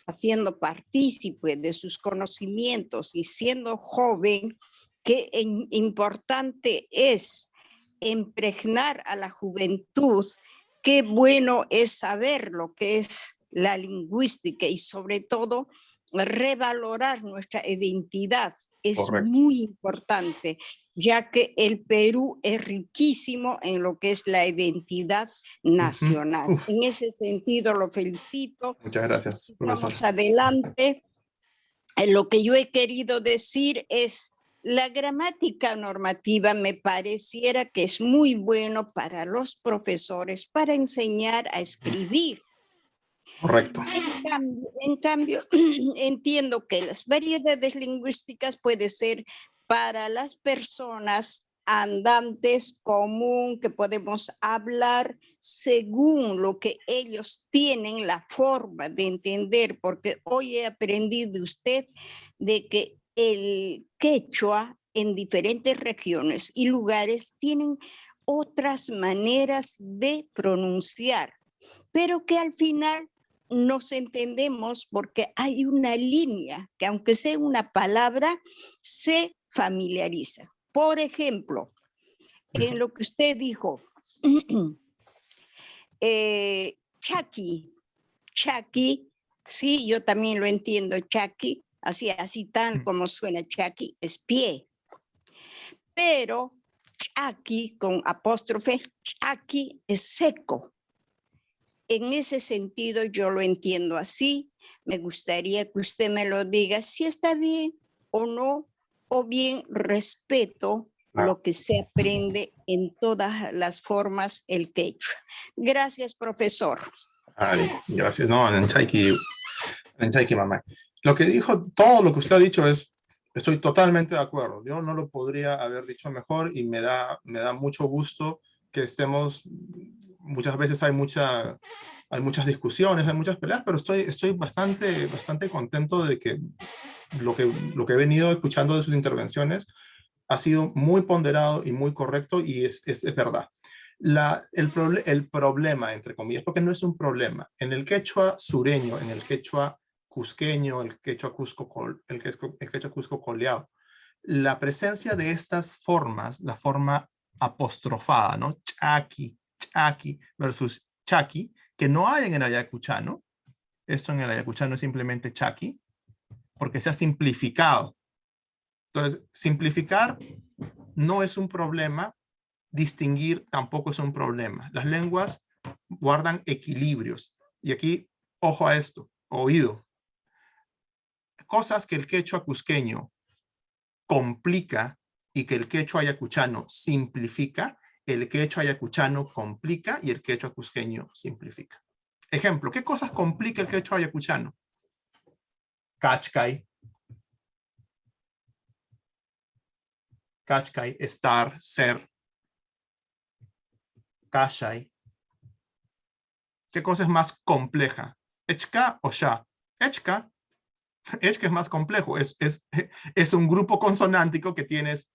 haciendo partícipe de sus conocimientos y siendo joven, qué importante es impregnar a la juventud. Qué bueno es saber lo que es la lingüística y sobre todo revalorar nuestra identidad. Es Correcto. muy importante, ya que el Perú es riquísimo en lo que es la identidad nacional. Uf. En ese sentido lo felicito. Muchas gracias, Vamos profesor. adelante. Lo que yo he querido decir es, la gramática normativa me pareciera que es muy bueno para los profesores para enseñar a escribir. Correcto. En cambio, entiendo que las variedades lingüísticas puede ser para las personas andantes común, que podemos hablar según lo que ellos tienen la forma de entender, porque hoy he aprendido de usted de que el quechua en diferentes regiones y lugares tienen otras maneras de pronunciar, pero que al final nos entendemos porque hay una línea que aunque sea una palabra, se familiariza. Por ejemplo, en lo que usted dijo, chaki, sí, yo también lo entiendo, chaki, así tal como suena chaki, es pie. Pero chaki con apóstrofe, chaki es seco. En ese sentido yo lo entiendo así. Me gustaría que usted me lo diga si está bien o no, o bien respeto lo que se aprende en todas las formas el quechua. Gracias, profesor. Ay, gracias. No, Anchaiki, mamá. Lo que dijo, todo lo que usted ha dicho estoy totalmente de acuerdo. Yo no lo podría haber dicho mejor y me da mucho gusto que estemos. Muchas veces hay muchas discusiones, hay muchas peleas, pero estoy bastante contento de que lo que he venido escuchando de sus intervenciones ha sido muy ponderado y muy correcto y es verdad. El problema, entre comillas, porque no es un problema, en el quechua sureño, en el quechua cusqueño, el quechua cusco coleado, la presencia de estas formas, la forma apostrofada, ¿no? Chaki versus chaki, que no hay en el ayacuchano. Esto en el ayacuchano es simplemente chaki, porque se ha simplificado. Entonces, simplificar no es un problema, distinguir tampoco es un problema. Las lenguas guardan equilibrios. Y aquí, ojo a esto, oído. Cosas que el quechua cusqueño complica y que el quechua ayacuchano simplifica, el quechua ayacuchano complica y el quechua cusqueño simplifica. Ejemplo, ¿qué cosas complica el quechua ayacuchano? Cachcay, estar, ser. Cachay. ¿Qué cosa es más compleja? Echka o sha. Echka es más complejo. Es un grupo consonántico que tienes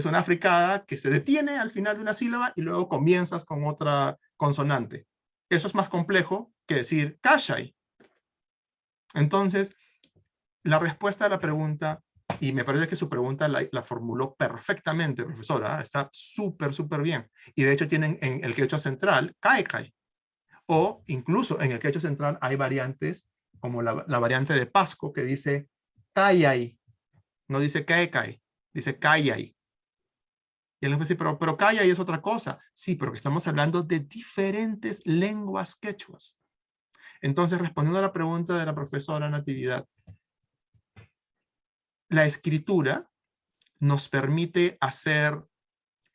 una fricada que se detiene al final de una sílaba y luego comienzas con otra consonante. Eso es más complejo que decir cachay. Entonces, la respuesta a la pregunta, y me parece que su pregunta la formuló perfectamente, profesora, está súper bien. Y de hecho tienen en el quechua central, kai. O incluso en el quechua central hay variantes, como la variante de Pasco, que dice kayay. No dice kai, dice kayay. Y él nos dice, pero kayay es otra cosa. Sí, pero que estamos hablando de diferentes lenguas quechuas. Entonces, respondiendo a la pregunta de la profesora Natividad, la escritura nos permite hacer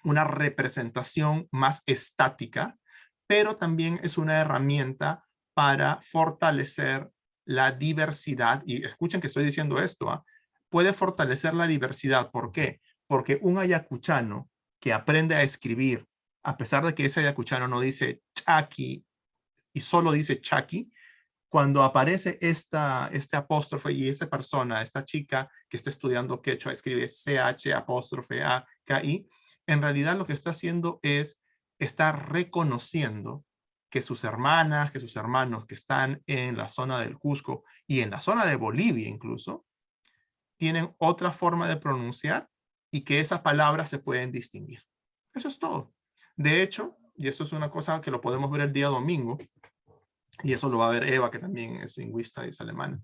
una representación más estática, pero también es una herramienta para fortalecer la diversidad. Y escuchen que estoy diciendo esto, puede fortalecer la diversidad. ¿Por qué? Porque un ayacuchano que aprende a escribir, a pesar de que ese ayacuchano no dice chaki y solo dice Chaki, cuando aparece este apóstrofe y esa persona, esta chica que está estudiando quechua, escribe CH apóstrofe A, KI, en realidad lo que está haciendo es estar reconociendo que sus hermanas, que sus hermanos que están en la zona del Cusco y en la zona de Bolivia incluso, tienen otra forma de pronunciar y que esas palabras se pueden distinguir. Eso es todo. De hecho, y esto es una cosa que lo podemos ver el día domingo, y eso lo va a ver Eva, que también es lingüista y es alemana.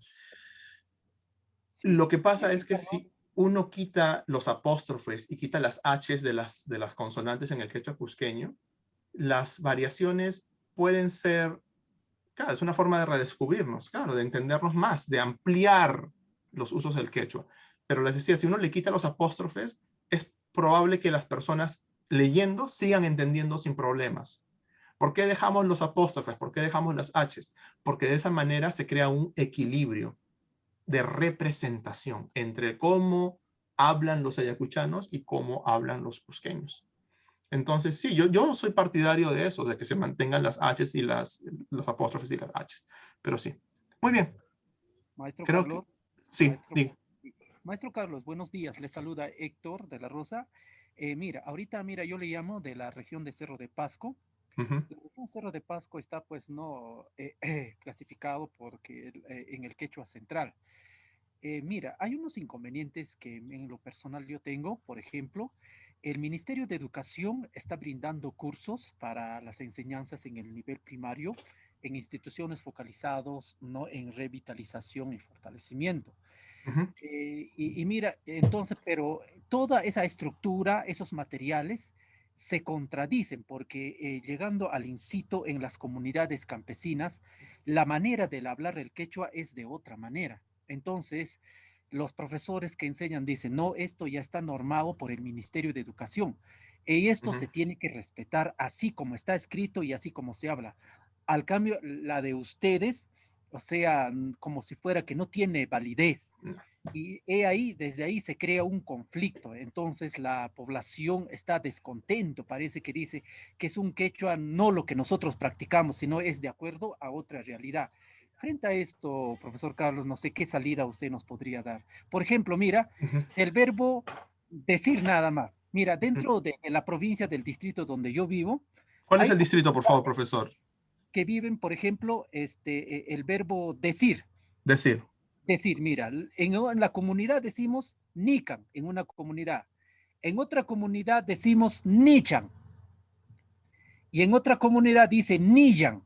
Lo que pasa es que si uno quita los apóstrofes y quita las H's de las consonantes en el quechua cusqueño, las variaciones pueden ser, claro, es una forma de redescubrirnos, claro, de entendernos más, de ampliar los usos del quechua. Pero les decía, si uno le quita los apóstrofes, es probable que las personas leyendo sigan entendiendo sin problemas. ¿Por qué dejamos los apóstrofes? ¿Por qué dejamos las H's? Porque de esa manera se crea un equilibrio de representación entre cómo hablan los ayacuchanos y cómo hablan los cusqueños. Entonces, sí, yo soy partidario de eso, de que se mantengan las H's y los apóstrofes y las H's. Pero sí. Muy bien. Maestro Creo Carlos. sí, Maestro, diga. Maestro Carlos, buenos días. Le saluda Héctor de la Rosa. Mira, ahorita, yo le llamo de la región de Cerro de Pasco. Uh-huh. La región Cerro de Pasco está pues no clasificado porque en el quechua central. Mira, hay unos inconvenientes que en lo personal yo tengo. Por ejemplo, el Ministerio de Educación está brindando cursos para las enseñanzas en el nivel primario en instituciones focalizados, ¿no?, en revitalización y fortalecimiento. Uh-huh. Y mira, entonces, pero toda esa estructura, esos materiales se contradicen porque llegando al incito en las comunidades campesinas, la manera de hablar el quechua es de otra manera. Entonces, los profesores que enseñan dicen, no, esto ya está normado por el Ministerio de Educación y esto Uh-huh. se tiene que respetar así como está escrito y así como se habla. Al cambio, la de ustedes, o sea, como si fuera que no tiene validez. Y desde ahí se crea un conflicto. Entonces la población está descontento, parece que dice que es un quechua no lo que nosotros practicamos, sino es de acuerdo a otra realidad. Frente a esto, profesor Carlos, no sé qué salida usted nos podría dar. Por ejemplo, mira, Uh-huh. el verbo decir nada más. Mira, Uh-huh. dentro de la provincia del distrito donde yo vivo, ¿Cuál es hay el distrito, por favor, profesor? que viven, por ejemplo, el verbo decir. Decir. Decir, mira, en la comunidad decimos nican, en una comunidad. En otra comunidad decimos nichan. Y en otra comunidad dice nillan.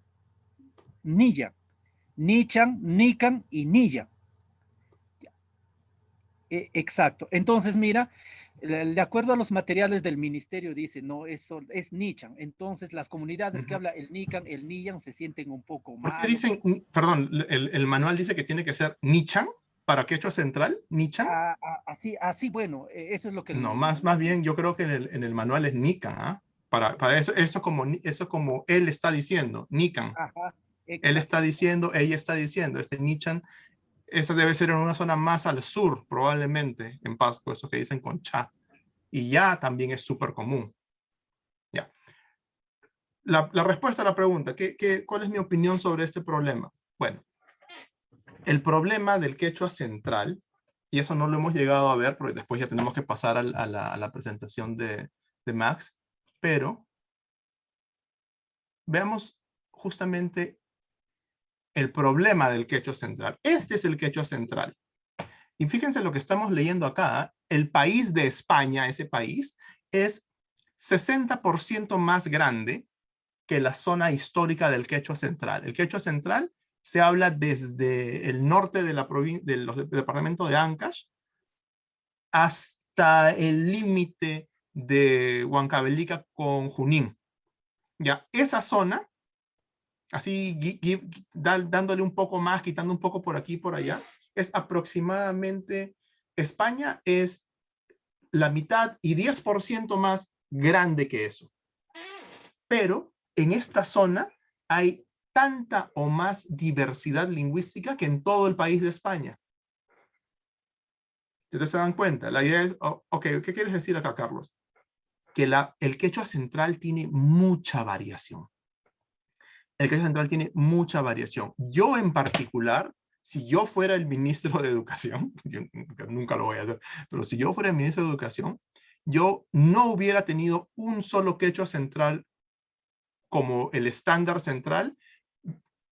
Nillan. Nichan, nican y nillan. Exacto. Entonces, mira, de acuerdo a los materiales del ministerio, dice, no, eso es nichan. Entonces, las comunidades que habla el nican, el nillan, se sienten un poco mal. ¿Por qué dicen, perdón, el manual dice que tiene que ser nichan para quechua central? ¿Nichan? Así, bueno, eso es lo que... No, más bien yo creo que en el manual es nica, ¿eh? Para eso como él está diciendo, nican. Ajá, él está diciendo, ella está diciendo, nichan, eso debe ser en una zona más al sur, probablemente, en Pasco, eso que dicen con cha. Y ya también es súper común. Ya. La respuesta a la pregunta, ¿cuál es mi opinión sobre este problema? Bueno, el problema del quechua central, y eso no lo hemos llegado a ver, porque después ya tenemos que pasar a la presentación de Max, pero veamos justamente el problema del quechua central. Este es el quechua central. Y fíjense lo que estamos leyendo acá. El país de España, ese país, es 60% más grande que la zona histórica del quechua central. El quechua central se habla desde el norte de del departamento de Ancash hasta el límite de Huancavelica con Junín. Ya, esa zona, así dándole un poco más, quitando un poco por aquí y por allá, es aproximadamente, España es la mitad y 10% más grande que eso. Pero en esta zona hay tanta o más diversidad lingüística que en todo el país de España. ¿Ustedes se dan cuenta? La idea es, ok, ¿qué quieres decir acá, Carlos? Que el quechua central tiene mucha variación. el quechua central tiene mucha variación. Yo en particular, si yo fuera el ministro de Educación, yo nunca lo voy a hacer, pero si yo fuera el ministro de Educación, yo no hubiera tenido un solo quechua central como el estándar central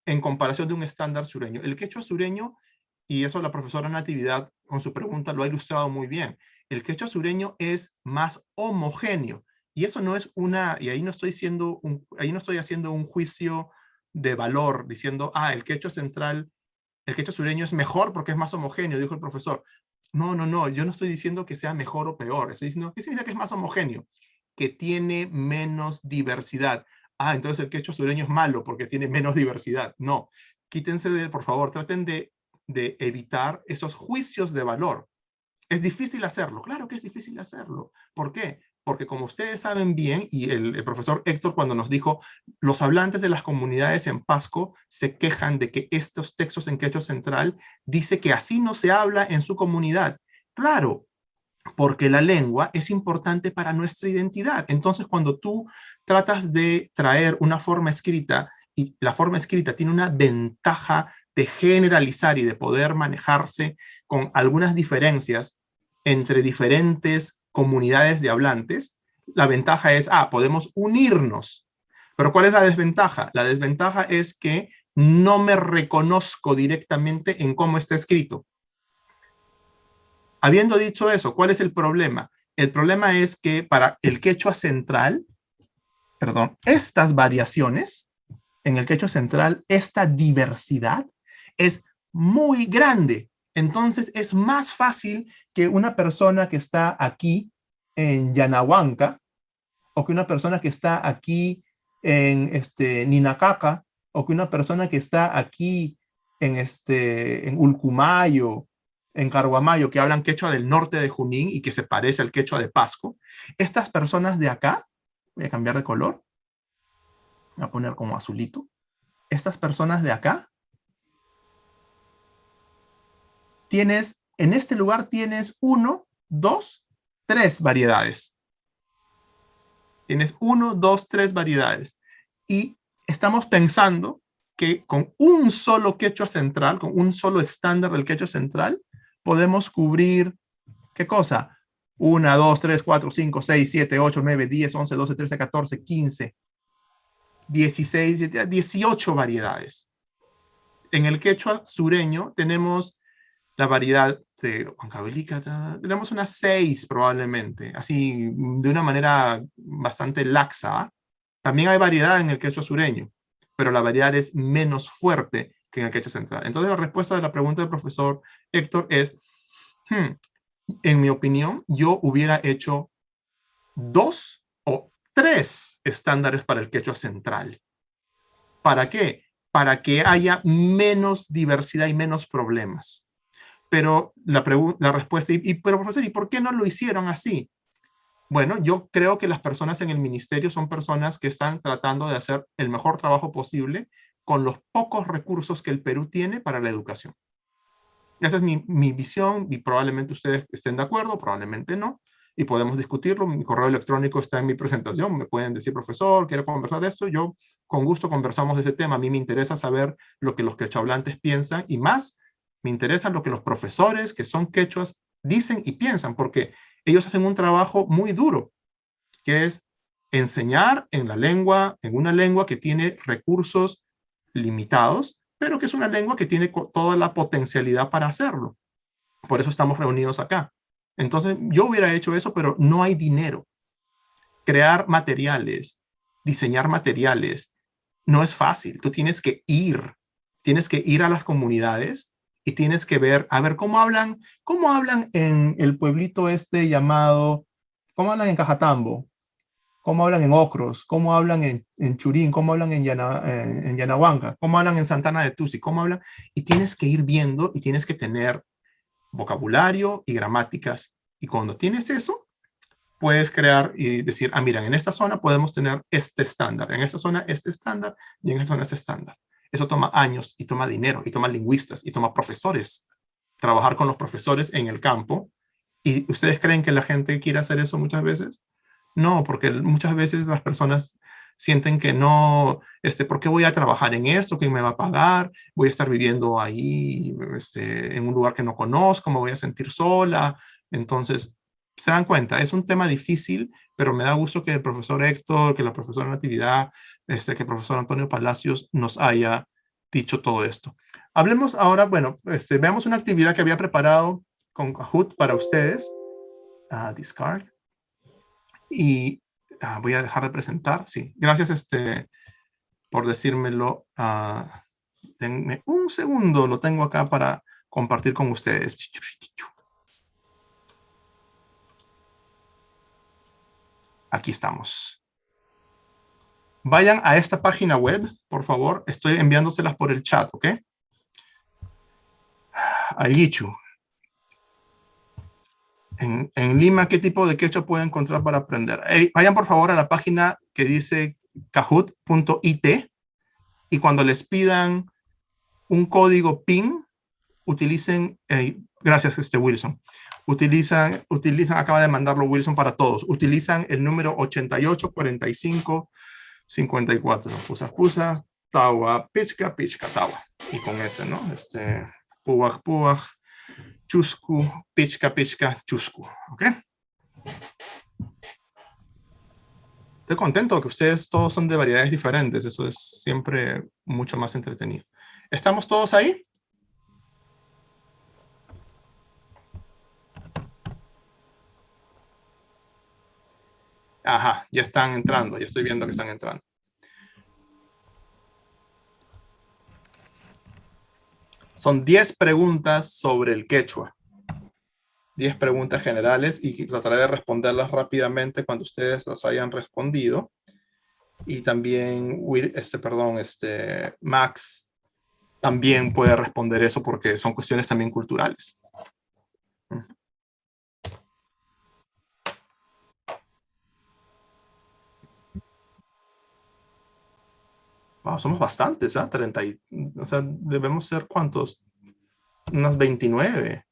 en comparación de un estándar sureño. El quechua sureño, y eso la profesora Natividad con su pregunta lo ha ilustrado muy bien, el quechua sureño es más homogéneo. Y eso no es y ahí no estoy haciendo un juicio de valor diciendo, el quechua central, el quechua sureño es mejor porque es más homogéneo, dijo el profesor. No, yo no estoy diciendo que sea mejor o peor, estoy diciendo, ¿qué significa que es más homogéneo? Que tiene menos diversidad. Entonces el quechua sureño es malo porque tiene menos diversidad. No, quítense por favor, traten de evitar esos juicios de valor. ¿Es difícil hacerlo? Claro que es difícil hacerlo. ¿Por qué? Porque como ustedes saben bien, y el profesor Héctor cuando nos dijo, los hablantes de las comunidades en Pasco se quejan de que estos textos en quechua central dice que así no se habla en su comunidad. Claro, porque la lengua es importante para nuestra identidad. Entonces, cuando tú tratas de traer una forma escrita, y la forma escrita tiene una ventaja de generalizar y de poder manejarse con algunas diferencias entre diferentes comunidades de hablantes, la ventaja es, podemos unirnos. Pero ¿cuál es la desventaja? La desventaja es que no me reconozco directamente en cómo está escrito. Habiendo dicho eso, ¿cuál es el problema? El problema es que para el quechua central, estas variaciones en el quechua central, esta diversidad es muy grande. Entonces es más fácil que una persona que está aquí en Yanahuanca, o que una persona que está aquí en Ninacaca, o que una persona que está aquí en Ulcumayo, en Carguamayo, que hablan quechua del norte de Junín y que se parece al quechua de Pasco. Estas personas de acá, voy a cambiar de color, voy a poner como azulito. Estas personas de acá, en este lugar tienes 1, 2, 3 variedades. Tienes 1, 2, 3 variedades. Y estamos pensando que con un solo quechua central, con un solo estándar del quechua central, podemos cubrir, ¿qué cosa? 1, 2, 3, 4, 5, 6, 7, 8, 9, 10, 11, 12, 13, 14, 15, 16, 18 variedades. En el quechua sureño tenemos la variedad de Huancavelica, tenemos unas 6 probablemente, así de una manera bastante laxa. También hay variedad en el quechua sureño, pero la variedad es menos fuerte que en el quechua central. Entonces la respuesta de la pregunta del profesor Héctor es, en mi opinión, yo hubiera hecho 2 o 3 estándares para el quechua central. ¿Para qué? Para que haya menos diversidad y menos problemas. Pero la respuesta, pero profesor, ¿y por qué no lo hicieron así? Bueno, yo creo que las personas en el ministerio son personas que están tratando de hacer el mejor trabajo posible con los pocos recursos que el Perú tiene para la educación. Esa es mi visión y probablemente ustedes estén de acuerdo, probablemente no, y podemos discutirlo. Mi correo electrónico está en mi presentación, me pueden decir, profesor, quiero conversar de esto, yo con gusto conversamos de ese tema. A mí me interesa saber lo que los quechohablantes piensan y más me interesa lo que los profesores que son quechuas dicen y piensan, porque ellos hacen un trabajo muy duro, que es enseñar en una lengua que tiene recursos limitados, pero que es una lengua que tiene toda la potencialidad para hacerlo. Por eso estamos reunidos acá. Entonces, yo hubiera hecho eso, pero no hay dinero. Crear materiales, diseñar materiales, no es fácil. Tú tienes que ir a las comunidades y tienes que ver, cómo hablan en el pueblito llamado, cómo hablan en Cajatambo, cómo hablan en Ocros, cómo hablan en Churín, cómo hablan en Yanahuanca, cómo hablan en Santana de Tusi, cómo hablan, y tienes que ir viendo y tienes que tener vocabulario y gramáticas. Y cuando tienes eso, puedes crear y decir, mira, en esta zona podemos tener este estándar, en esta zona este estándar y en esta zona este estándar. Eso toma años y toma dinero y toma lingüistas y toma profesores. Trabajar con los profesores en el campo. ¿Y ustedes creen que la gente quiere hacer eso muchas veces? No, porque muchas veces las personas sienten que no, ¿por qué voy a trabajar en esto? ¿Quién me va a pagar? Voy a estar viviendo ahí, en un lugar que no conozco, me voy a sentir sola. Entonces, se dan cuenta, es un tema difícil, pero me da gusto que el profesor Héctor, que la profesora Natividad, que el profesor Antonio Palacios nos haya dicho todo esto. Hablemos ahora, bueno, veamos una actividad que había preparado con Kahoot para ustedes. Discard. Y voy a dejar de presentar. Sí, gracias por decírmelo. Denme un segundo, lo tengo acá para compartir con ustedes. Aquí estamos. Vayan a esta página web, por favor. Estoy enviándoselas por el chat, ¿ok? A Yichu. En Lima, ¿qué tipo de quechua puede encontrar para aprender? Vayan por favor a la página que dice kahoot.it y cuando les pidan un código PIN, utilicen, gracias Wilson, utilizan, acaba de mandarlo Wilson para todos, utilizan el número 884554, pusa, tawa, pichka, tawa, y con ese, ¿no? Puwag, chusku, pichka, chusku, ¿ok? Estoy contento que ustedes todos son de variedades diferentes, eso es siempre mucho más entretenido. ¿Estamos todos ahí? Ajá, ya están entrando, ya estoy viendo que están entrando. Son 10 preguntas sobre el quechua. 10 preguntas generales y trataré de responderlas rápidamente cuando ustedes las hayan respondido. Y también, Max también puede responder eso porque son cuestiones también culturales. Wow, somos bastantes, ¿ah? 30 o sea, debemos ser ¿cuántos? Unas 29.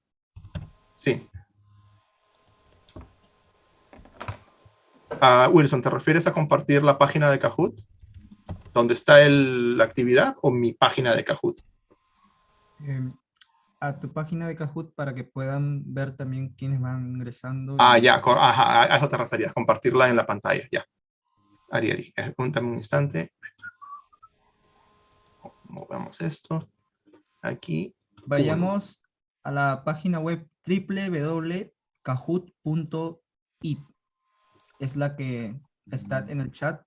Sí. Wilson, ¿te refieres a compartir la página de Kahoot? ¿Dónde está la actividad o mi página de Kahoot? A tu página de Kahoot para que puedan ver también quiénes van ingresando. Ya, ajá, a eso te referías, compartirla en la pantalla, ya. Ari, dame un instante. Movemos esto. Aquí. Vayamos a la página web www.kahoot.it. Es la que está en el chat.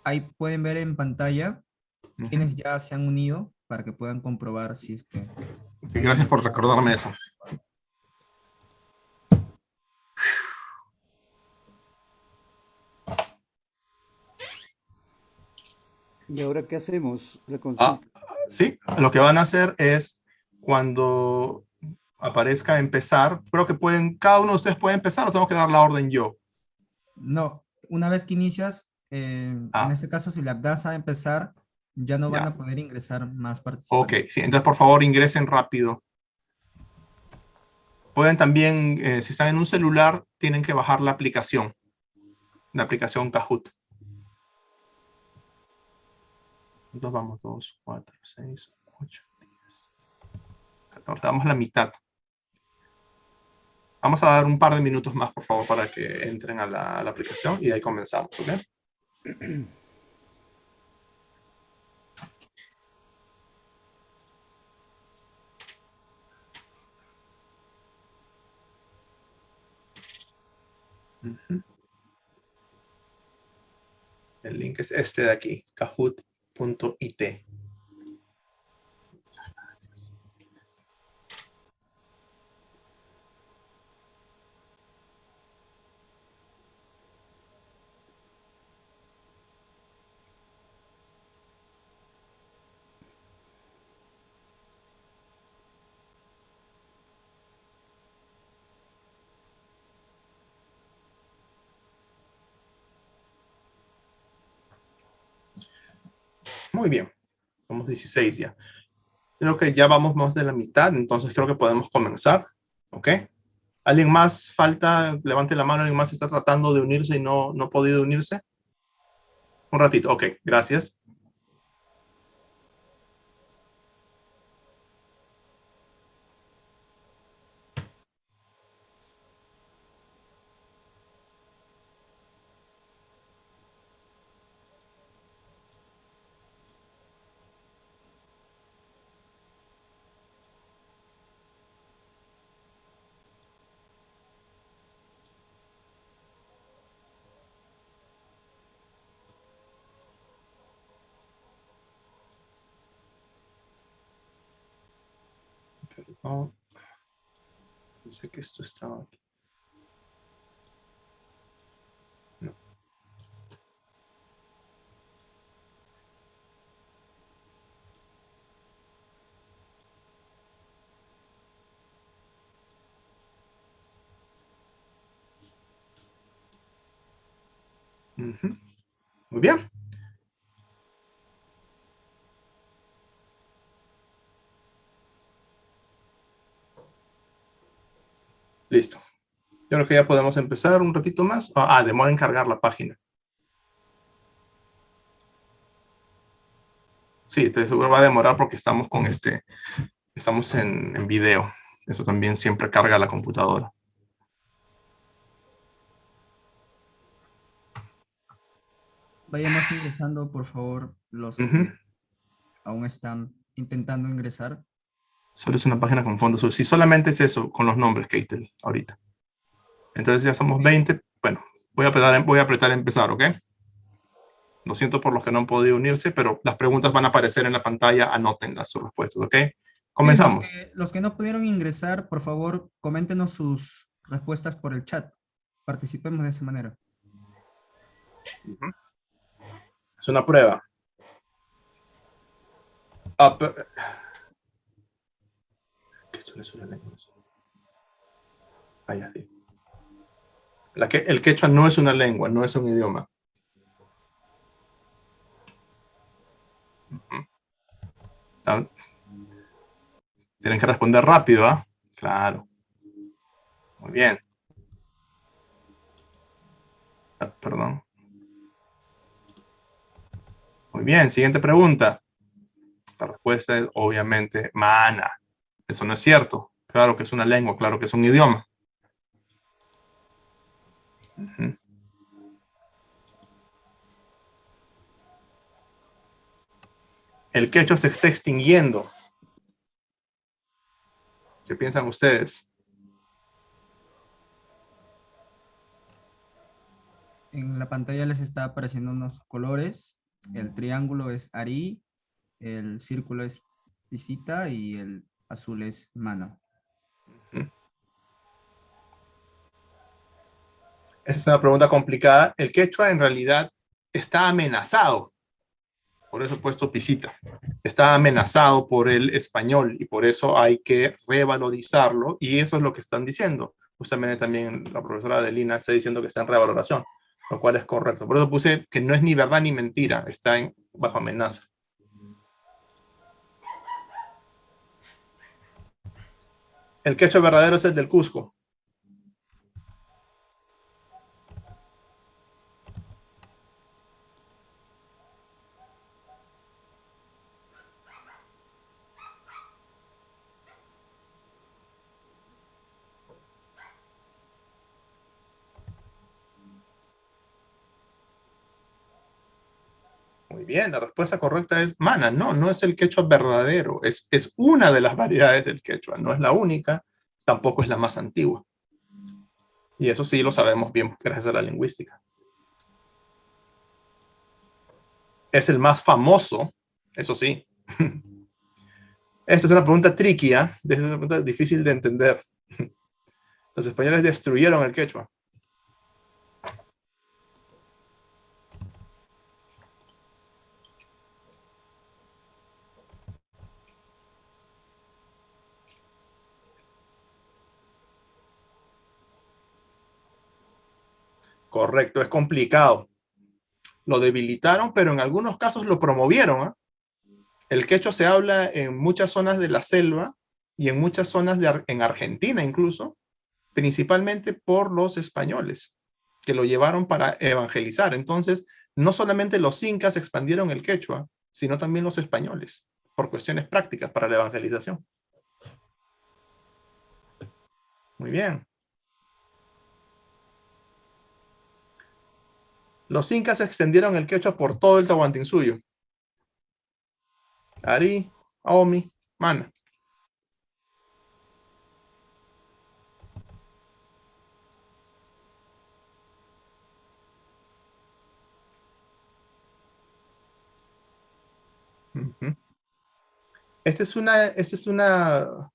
Ahí pueden ver en pantalla quienes ya se han unido para que puedan comprobar si es que... Sí, gracias por recordarme eso. ¿Y ahora qué hacemos? La consulta. Sí, lo que van a hacer es cuando aparezca empezar, creo que cada uno de ustedes puede empezar o tengo que dar la orden yo. No, una vez que inicias, en este caso si le das a empezar, ya no van a poder ingresar más participantes. Ok, sí, entonces por favor ingresen rápido. Pueden también, si están en un celular, tienen que bajar la aplicación Kahoot. Entonces vamos, 2, 4, 6, 8, 10, 14, damos la mitad. Vamos a dar un par de minutos más, por favor, para que entren a la aplicación y ahí comenzamos, ¿ok? El link es este de aquí, kahoot.it. Muchas gracias. Muy bien, somos 16 ya. Creo que ya vamos más de la mitad, entonces creo que podemos comenzar, ¿ok? ¿Alguien más falta? Levante la mano, ¿alguien más está tratando de unirse y no ha podido unirse? Un ratito, ok, gracias. Perdón. Pensé que esto estaba aquí. No. Ujú. Muy bien. Listo. Yo creo que ya podemos empezar un ratito más. Demora en cargar la página. Sí, te seguro va a demorar porque estamos con estamos en video. Eso también siempre carga la computadora. Vayamos ingresando, por favor, los Ujú. que aún están intentando ingresar. Solo es una página con fondos. Sí, solamente es eso con los nombres, Keitel, ahorita. Entonces ya somos 20. Bueno, voy a apretar empezar, ¿ok? Lo siento por los que no han podido unirse, pero las preguntas van a aparecer en la pantalla. Anótenlas sus respuestas, ¿ok? Comenzamos. Sí, los que no pudieron ingresar, por favor, coméntenos sus respuestas por el chat. Participemos de esa manera. Ujú. Es una prueba. ¿Qué esto es una lengua? Ya, sí. El quechua no es una lengua, no es un idioma. Ujú. Tienen que responder rápido, ¿ah? Claro. Muy bien. Perdón. Muy bien, siguiente pregunta. La respuesta es obviamente mana. Eso no es cierto. Claro que es una lengua, claro que es un idioma. Ujú. El quechua se está extinguiendo. ¿Qué piensan ustedes? En la pantalla les está apareciendo unos colores. El triángulo es Ari, el círculo es Pisita y el azul es Mana. Esa es una pregunta complicada. El quechua en realidad está amenazado. Por eso he puesto Pisita. Está amenazado por el español y por eso hay que revalorizarlo. Y eso es lo que están diciendo. Justamente también la profesora Adelina está diciendo que está en revaloración, lo cual es correcto. Por eso puse que no es ni verdad ni mentira, está bajo amenaza. El quechua verdadero es el del Cusco. Muy bien, la respuesta correcta es mana. No, no es el quechua verdadero. Es una de las variedades del quechua. No es la única, tampoco es la más antigua. Y eso sí lo sabemos bien gracias a la lingüística. Es el más famoso, eso sí. Esta es una pregunta tricky, ¿eh? Es una pregunta difícil de entender. Los españoles destruyeron el quechua. Correcto, es complicado. Lo debilitaron, pero en algunos casos lo promovieron, ¿eh? El quechua se habla en muchas zonas de la selva y en muchas zonas en Argentina incluso, principalmente por los españoles, que lo llevaron para evangelizar. Entonces, no solamente los incas expandieron el quechua, sino también los españoles, por cuestiones prácticas para la evangelización. Muy bien. Los incas extendieron el quechua por todo el Tahuantinsuyo. Ari, Aomi, Mana. Esta es una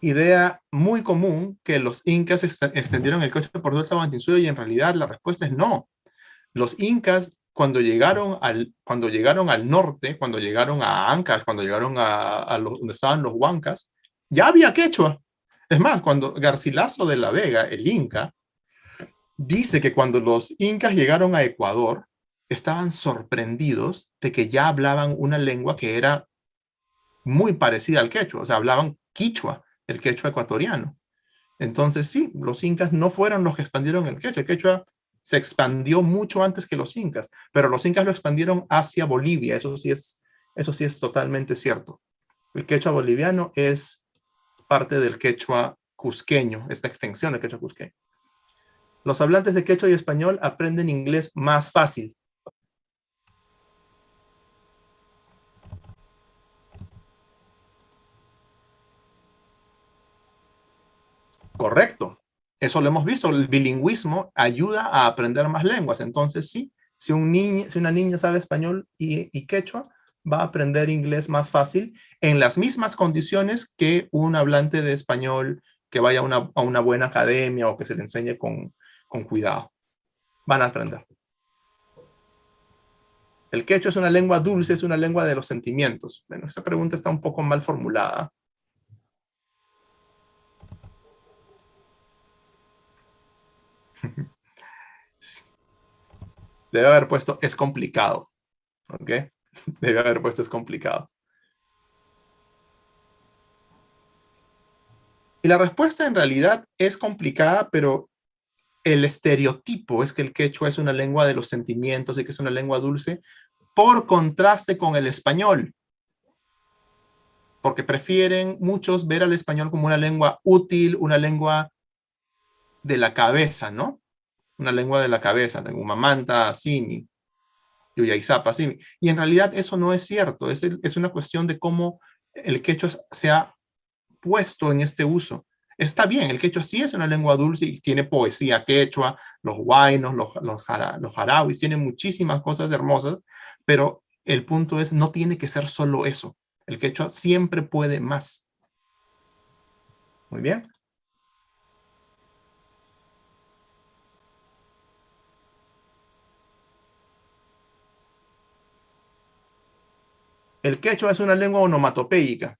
idea muy común, que los incas extendieron el quechua por todo el Tahuantinsuyo, y en realidad la respuesta es no. Los incas, cuando llegaron al norte, cuando llegaron a Ancash, cuando llegaron donde estaban los huancas, ya había quechua. Es más, cuando Garcilaso de la Vega, el inca, dice que cuando los incas llegaron a Ecuador, estaban sorprendidos de que ya hablaban una lengua que era muy parecida al quechua, o sea, hablaban quichua, el quechua ecuatoriano. Entonces sí, los incas no fueron los que expandieron el quechua se expandió mucho antes que los incas, pero los incas lo expandieron hacia Bolivia, eso sí es totalmente cierto. El quechua boliviano es parte del quechua cusqueño, esta extensión del quechua cusqueño. Los hablantes de quechua y español aprenden inglés más fácil. Correcto. Eso lo hemos visto. El bilingüismo ayuda a aprender más lenguas. Entonces, sí, si una niña sabe español y quechua, va a aprender inglés más fácil en las mismas condiciones que un hablante de español que vaya a una buena academia o que se le enseñe con cuidado. Van a aprender. El quechua es una lengua dulce, es una lengua de los sentimientos. Bueno, esta pregunta está un poco mal formulada. Debe haber puesto es complicado. ¿Ok? Debe haber puesto es complicado. Y la respuesta en realidad es complicada, pero el estereotipo es que el quechua es una lengua de los sentimientos y que es una lengua dulce, por contraste con el español. Porque prefieren muchos ver al español como una lengua útil, una lengua de la cabeza, ¿no? Una lengua de la cabeza, Umamanta, Simi, Yuyaizapa, Simi. Y en realidad eso no es cierto, es una cuestión de cómo el quechua se ha puesto en este uso. Está bien, el quechua sí es una lengua dulce y tiene poesía quechua, los huaynos, los jarauis, tiene muchísimas cosas hermosas, pero el punto es, no tiene que ser solo eso. El quechua siempre puede más. Muy bien. El quechua es una lengua onomatopéyica.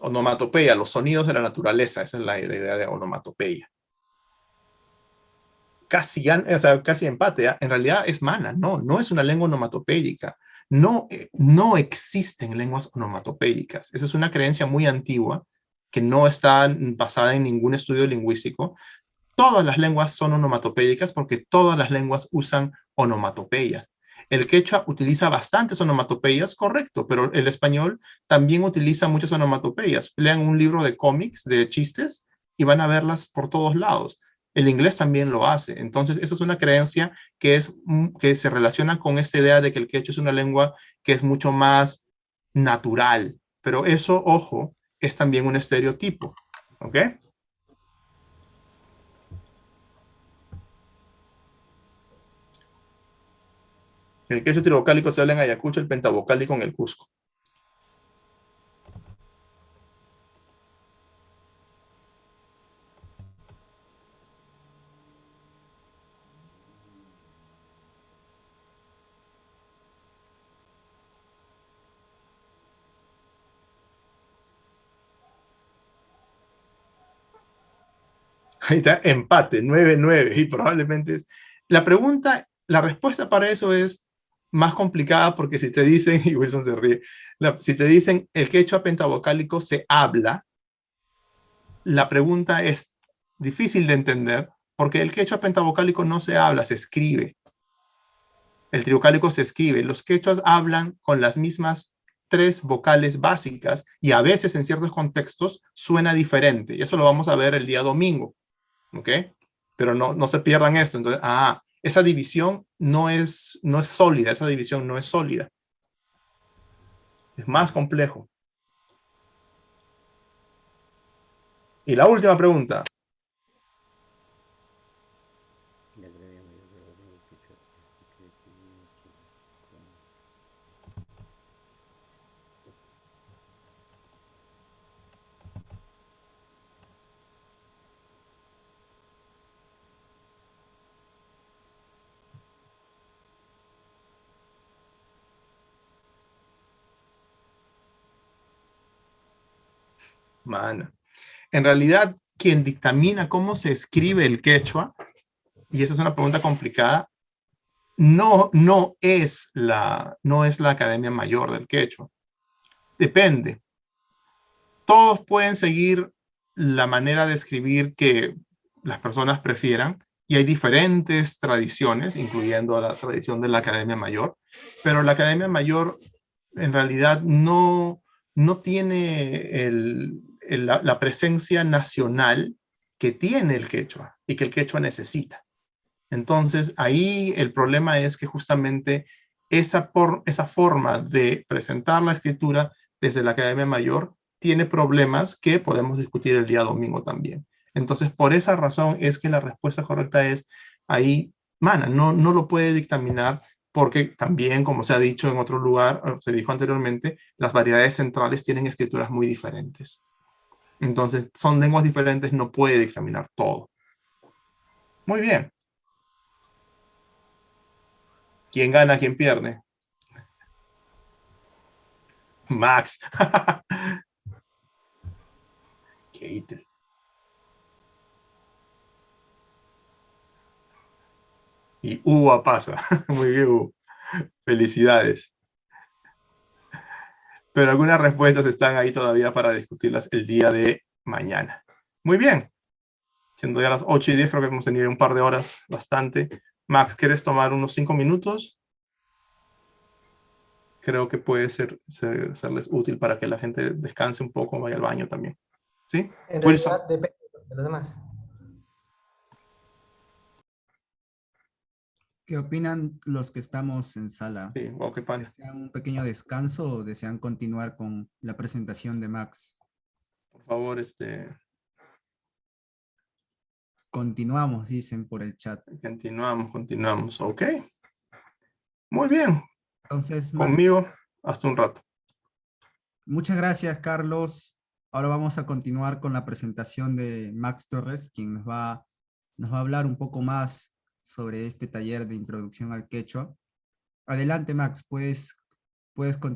Onomatopeya, los sonidos de la naturaleza, esa es la idea de onomatopeya. Casi empate, ¿eh? En realidad es mana, no es una lengua onomatopéyica. No existen lenguas onomatopéyicas. Esa es una creencia muy antigua que no está basada en ningún estudio lingüístico. Todas las lenguas son onomatopéyicas porque todas las lenguas usan onomatopeya. El quechua utiliza bastantes onomatopeyas, correcto, pero el español también utiliza muchas onomatopeyas. Lean un libro de cómics, de chistes, y van a verlas por todos lados. El inglés también lo hace. Entonces, esa es una creencia que se relaciona con esta idea de que el quechua es una lengua que es mucho más natural. Pero eso, ojo, es también un estereotipo. ¿Ok? El quechua trivocálico se habla en Ayacucho, el pentavocálico en el Cusco. Ahí está, empate, 9-9, y probablemente es... La pregunta la respuesta para eso es más complicada porque si te dicen, y Wilson se ríe, si te dicen el quechua pentavocálico se habla, la pregunta es difícil de entender porque el quechua pentavocálico no se habla, se escribe. El trivocálico se escribe. Los quechuas hablan con las mismas 3 vocales básicas y a veces en ciertos contextos suena diferente. Y eso lo vamos a ver el día domingo. ¿Ok? Pero no se pierdan esto. Entonces, esa división no es sólida. Esa división no es sólida. Es más complejo. Y la última pregunta. Mana. En realidad, quien dictamina cómo se escribe el quechua, y esa es una pregunta complicada, no es la Academia Mayor del Quechua. Depende. Todos pueden seguir la manera de escribir que las personas prefieran, y hay diferentes tradiciones, incluyendo la tradición de la Academia Mayor, pero la Academia Mayor en realidad no tiene la presencia nacional que tiene el quechua y que el quechua necesita. Entonces, ahí el problema es que justamente esa forma de presentar la escritura desde la Academia Mayor tiene problemas que podemos discutir el día domingo también. Entonces, por esa razón es que la respuesta correcta es ahí, mana, no lo puede dictaminar porque también, como se ha dicho en otro lugar, se dijo anteriormente, las variedades centrales tienen escrituras muy diferentes. Entonces, son lenguas diferentes, no puede dictaminar todo. Muy bien. ¿Quién gana, quién pierde? Max. Kate. Y uva pasa. Muy bien, Hugo. Felicidades. Pero algunas respuestas están ahí todavía para discutirlas el día de mañana. Muy bien. Siendo ya las 8:10, creo que hemos tenido un par de horas bastante. Max, ¿quieres tomar unos 5 minutos? Creo que puede serles útil para que la gente descanse un poco, vaya al baño también. ¿Sí? En Wilson. realidad depende de los demás. ¿Qué opinan los que estamos en sala? Sí, wow, qué pan. ¿Desean un pequeño descanso o desean continuar con la presentación de Max? Por favor, Continuamos, dicen por el chat. Continuamos. Ok. Muy bien. Entonces, Max, Conmigo hasta un rato. muchas gracias, Carlos. Ahora vamos a continuar con la presentación de Max Torres, quien nos va a hablar un poco más sobre este taller de introducción al quechua. Adelante, Max, puedes continuar.